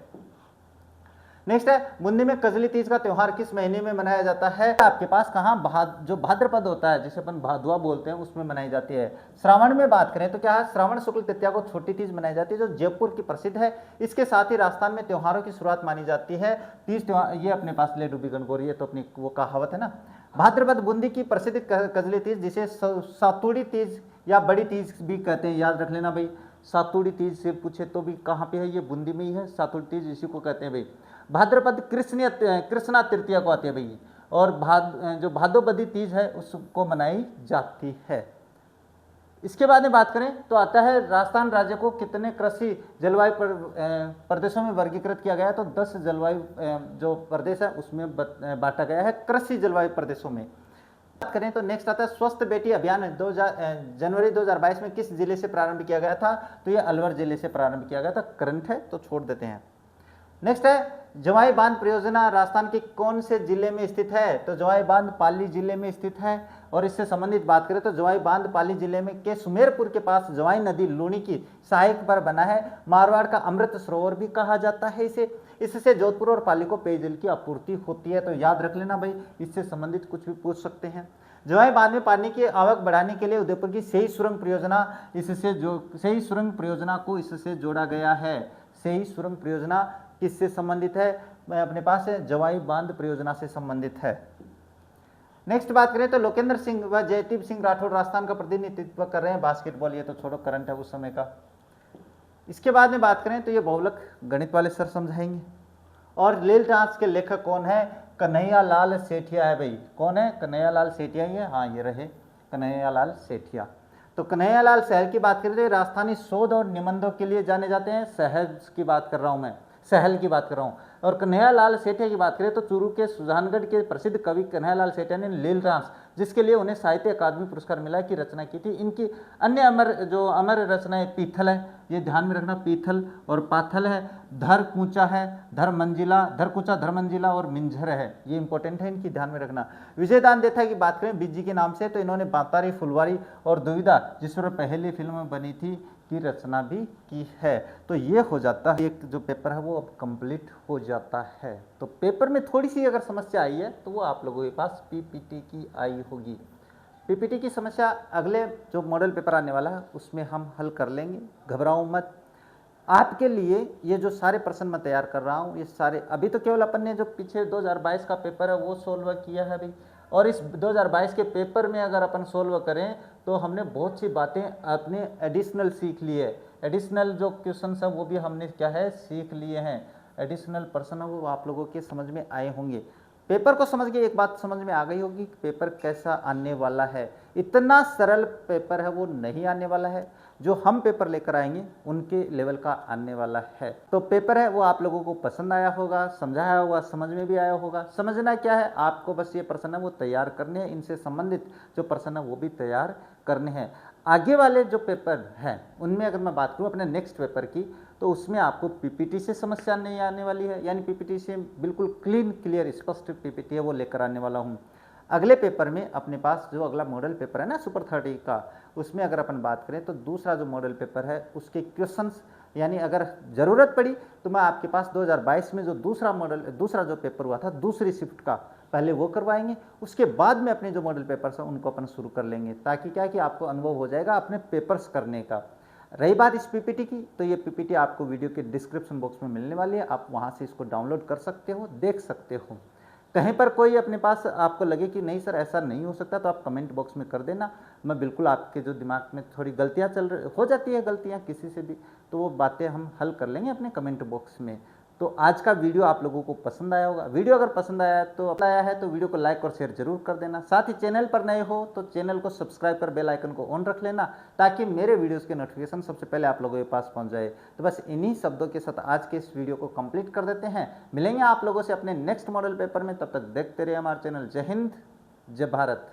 Speaker 1: नेक्स्ट है, बूंदी में कजली तीज का त्योहार किस महीने में मनाया जाता है? आपके पास कहाँ, जो भाद्रपद होता है जिसे अपन भादुआ बोलते हैं, उसमें मनाई जाती है। श्रावण में बात करें तो क्या है, श्रावण शुक्ल तृतीया को छोटी तीज मनाई जाती है, जो जयपुर की प्रसिद्ध है। इसके साथ ही राजस्थान में त्योहारों की शुरुआत मानी जाती है। तीज त्योहार ये अपने पास ले डूबी गणगौरी है, तो अपनी वो कहावत है ना। भाद्रपद बूंदी की प्रसिद्ध कजली तीज, जिसे सातुड़ी तीज या बड़ी तीज भी कहते हैं, याद रख लेना भाई। सातुड़ी तीज से पूछे तो भी कहाँ पे है, ये बूंदी में ही है। सातुड़ी तीज इसी को कहते हैं भाई। भाद्रपद कृष्णा तृतीया को आती है भाई, और जो भादोबदी तीज है उसको मनाई जाती है। इसके बाद में बात करें तो आता है राजस्थान राज्य को कितने कृषि जलवायु प्रदेशों में वर्गीकृत किया गया है? तो 10 जलवायु जो प्रदेश है उसमें बांटा गया है कृषि जलवायु प्रदेशों में। बात करें तो नेक्स्ट आता है स्वस्थ बेटी अभियान जनवरी 2022 में किस जिले से प्रारंभ किया गया था? तो ये अलवर जिले से प्रारंभ किया गया था। करंट है तो छोड़ देते हैं। नेक्स्ट है जवाई बांध परियोजना राजस्थान के कौन से जिले में स्थित है? तो जवाई बांध पाली जिले में स्थित है। और इससे संबंधित बात करें तो जवाई बांध पाली जिले में के सुमेरपुर के पास जवाई नदी लूणी की सहायक पर बना है। मारवाड़ का अमृत सरोवर भी कहा जाता है इसे। इससे जोधपुर और पाली को पेयजल की आपूर्ति होती है, तो याद रख लेना भाई, इससे संबंधित कुछ भी पूछ सकते हैं। जवाई बांध में पानी की आवक बढ़ाने के लिए उदयपुर की सेई सुरंग परियोजना सेई सुरंग परियोजना को इससे जोड़ा गया है। सेई सुरंग परियोजना किससे संबंधित है? अपने पास है जवाई बांध परियोजना से संबंधित है। नेक्स्ट बात करें तो लोकेंद्र सिंह व जयदीप सिंह राठौर राजस्थान का प्रतिनिधित्व कर रहे हैं बास्केटबॉल, ये तो छोड़ो, करंट है उस समय का। इसके बाद में बात करें तो ये बहुलक गणित वाले सर समझाएंगे। और लील डांस के लेखक कौन है? कन्हैया लाल सेठिया है भाई। कौन है? कन्हैया लाल सेठिया ही है, हाँ ये रहे कन्हैया लाल सेठिया। तो कन्हैया लाल सहल की बात करें तो राजस्थानी शोध और निबंधों के लिए जाने जाते हैं। सहल की बात कर रहा हूँ मैं, सहल की बात कर रहा हूँ। और कन्हैया लाल सेठिया की बात करें तो चूरू के सुजानगढ़ के प्रसिद्ध कवि कन्हैया लाल सेठिया ने लील डांस, जिसके लिए उन्हें साहित्य अकादमी पुरस्कार मिला, की रचना की थी। इनकी अन्य अमर रचनाएं पीथल है, ये ध्यान में रखना, पीथल और पाथल है, धर कूचा है, धर कूचा धर मंजिला और मिंझर है, ये इंपॉर्टेंट है, इनकी ध्यान में रखना। विजयदान देथा की बात करें बिज्जी के नाम से, तो इन्होंने बातारी, फुलवारी और दुविधा, जिस पर पहली फिल्म बनी थी, की रचना भी की है। तो ये हो जाता है, एक जो पेपर है वो अब कंप्लीट हो जाता है। तो पेपर में थोड़ी सी अगर समस्या आई है तो वो आप लोगों के पास पीपीटी की आई होगी। पीपीटी की समस्या अगले जो मॉडल पेपर आने वाला है उसमें हम हल कर लेंगे, घबराओ मत। आपके लिए ये जो सारे प्रश्न मैं तैयार कर रहा हूँ, ये सारे अभी तो केवल अपन ने जो पीछे 2022 का पेपर है वो सोल्व किया है भाई। और इस 2022 के पेपर में अगर अपन सोल्व करें तो हमने बहुत सी बातें अपने एडिशनल सीख ली है। एडिशनल जो क्वेश्चन है वो भी हमने क्या है सीख लिए हैं। एडिशनल प्रश्न है वो आप लोगों के समझ में आए होंगे। पेपर को समझ के एक बात समझ में आ गई होगी कि पेपर कैसा आने वाला है। इतना सरल पेपर है वो नहीं आने वाला है, जो हम पेपर लेकर आएंगे उनके लेवल का आने वाला है। तो पेपर है वो आप लोगों को पसंद आया होगा, समझाया होगा, समझ में भी आया होगा। समझना क्या है आपको, बस ये प्रश्न है वो तैयार करने हैं, इनसे संबंधित जो प्रश्न है वो भी तैयार करने हैं। आगे वाले जो पेपर हैं उनमें अगर मैं बात करूँ अपने नेक्स्ट पेपर की, तो उसमें आपको पीपीटी से समस्या नहीं आने वाली है, यानी पीपीटी से बिल्कुल क्लीयर स्पष्ट पीपीटी है वो लेकर आने वाला हूँ। अगले पेपर में अपने पास जो अगला मॉडल पेपर है ना सुपर 30 का, उसमें अगर अपन बात करें तो दूसरा जो मॉडल पेपर है उसके क्वेश्चंस, यानी अगर ज़रूरत पड़ी तो मैं आपके पास 2022 में जो दूसरा जो पेपर हुआ था दूसरी शिफ्ट का, पहले वो करवाएंगे, उसके बाद में अपने जो मॉडल पेपर्स हैं उनको अपन शुरू कर लेंगे, ताकि क्या है कि आपको अनुभव हो जाएगा अपने पेपर्स करने का। रही बात इस पीपीटी की, तो ये पीपीटी आपको वीडियो के डिस्क्रिप्शन बॉक्स में मिलने वाली है, आप वहाँ से इसको डाउनलोड कर सकते हो, देख सकते हो। कहीं पर कोई अपने पास आपको लगे कि नहीं सर ऐसा नहीं हो सकता, तो आप कमेंट बॉक्स में कर देना, मैं बिल्कुल आपके जो दिमाग में थोड़ी गलतियाँ हो जाती है गलतियाँ किसी से भी, तो वो बातें हम हल कर लेंगे अपने कमेंट बॉक्स में। तो आज का वीडियो आप लोगों को पसंद आया होगा। वीडियो अगर पसंद आया तो वीडियो को लाइक और शेयर जरूर कर देना। साथ ही चैनल पर नए हो तो चैनल को सब्सक्राइब कर बेल आइकन को ऑन रख लेना, ताकि मेरे वीडियोस के नोटिफिकेशन सबसे पहले आप लोगों के पास पहुंच जाए। तो बस इन्हीं शब्दों के साथ आज के इस वीडियो को कंप्लीट कर देते हैं। मिलेंगे आप लोगों से अपने नेक्स्ट मॉडल पेपर में, तब तक देखते रहिए हमारा चैनल। जय हिंद, जय भारत।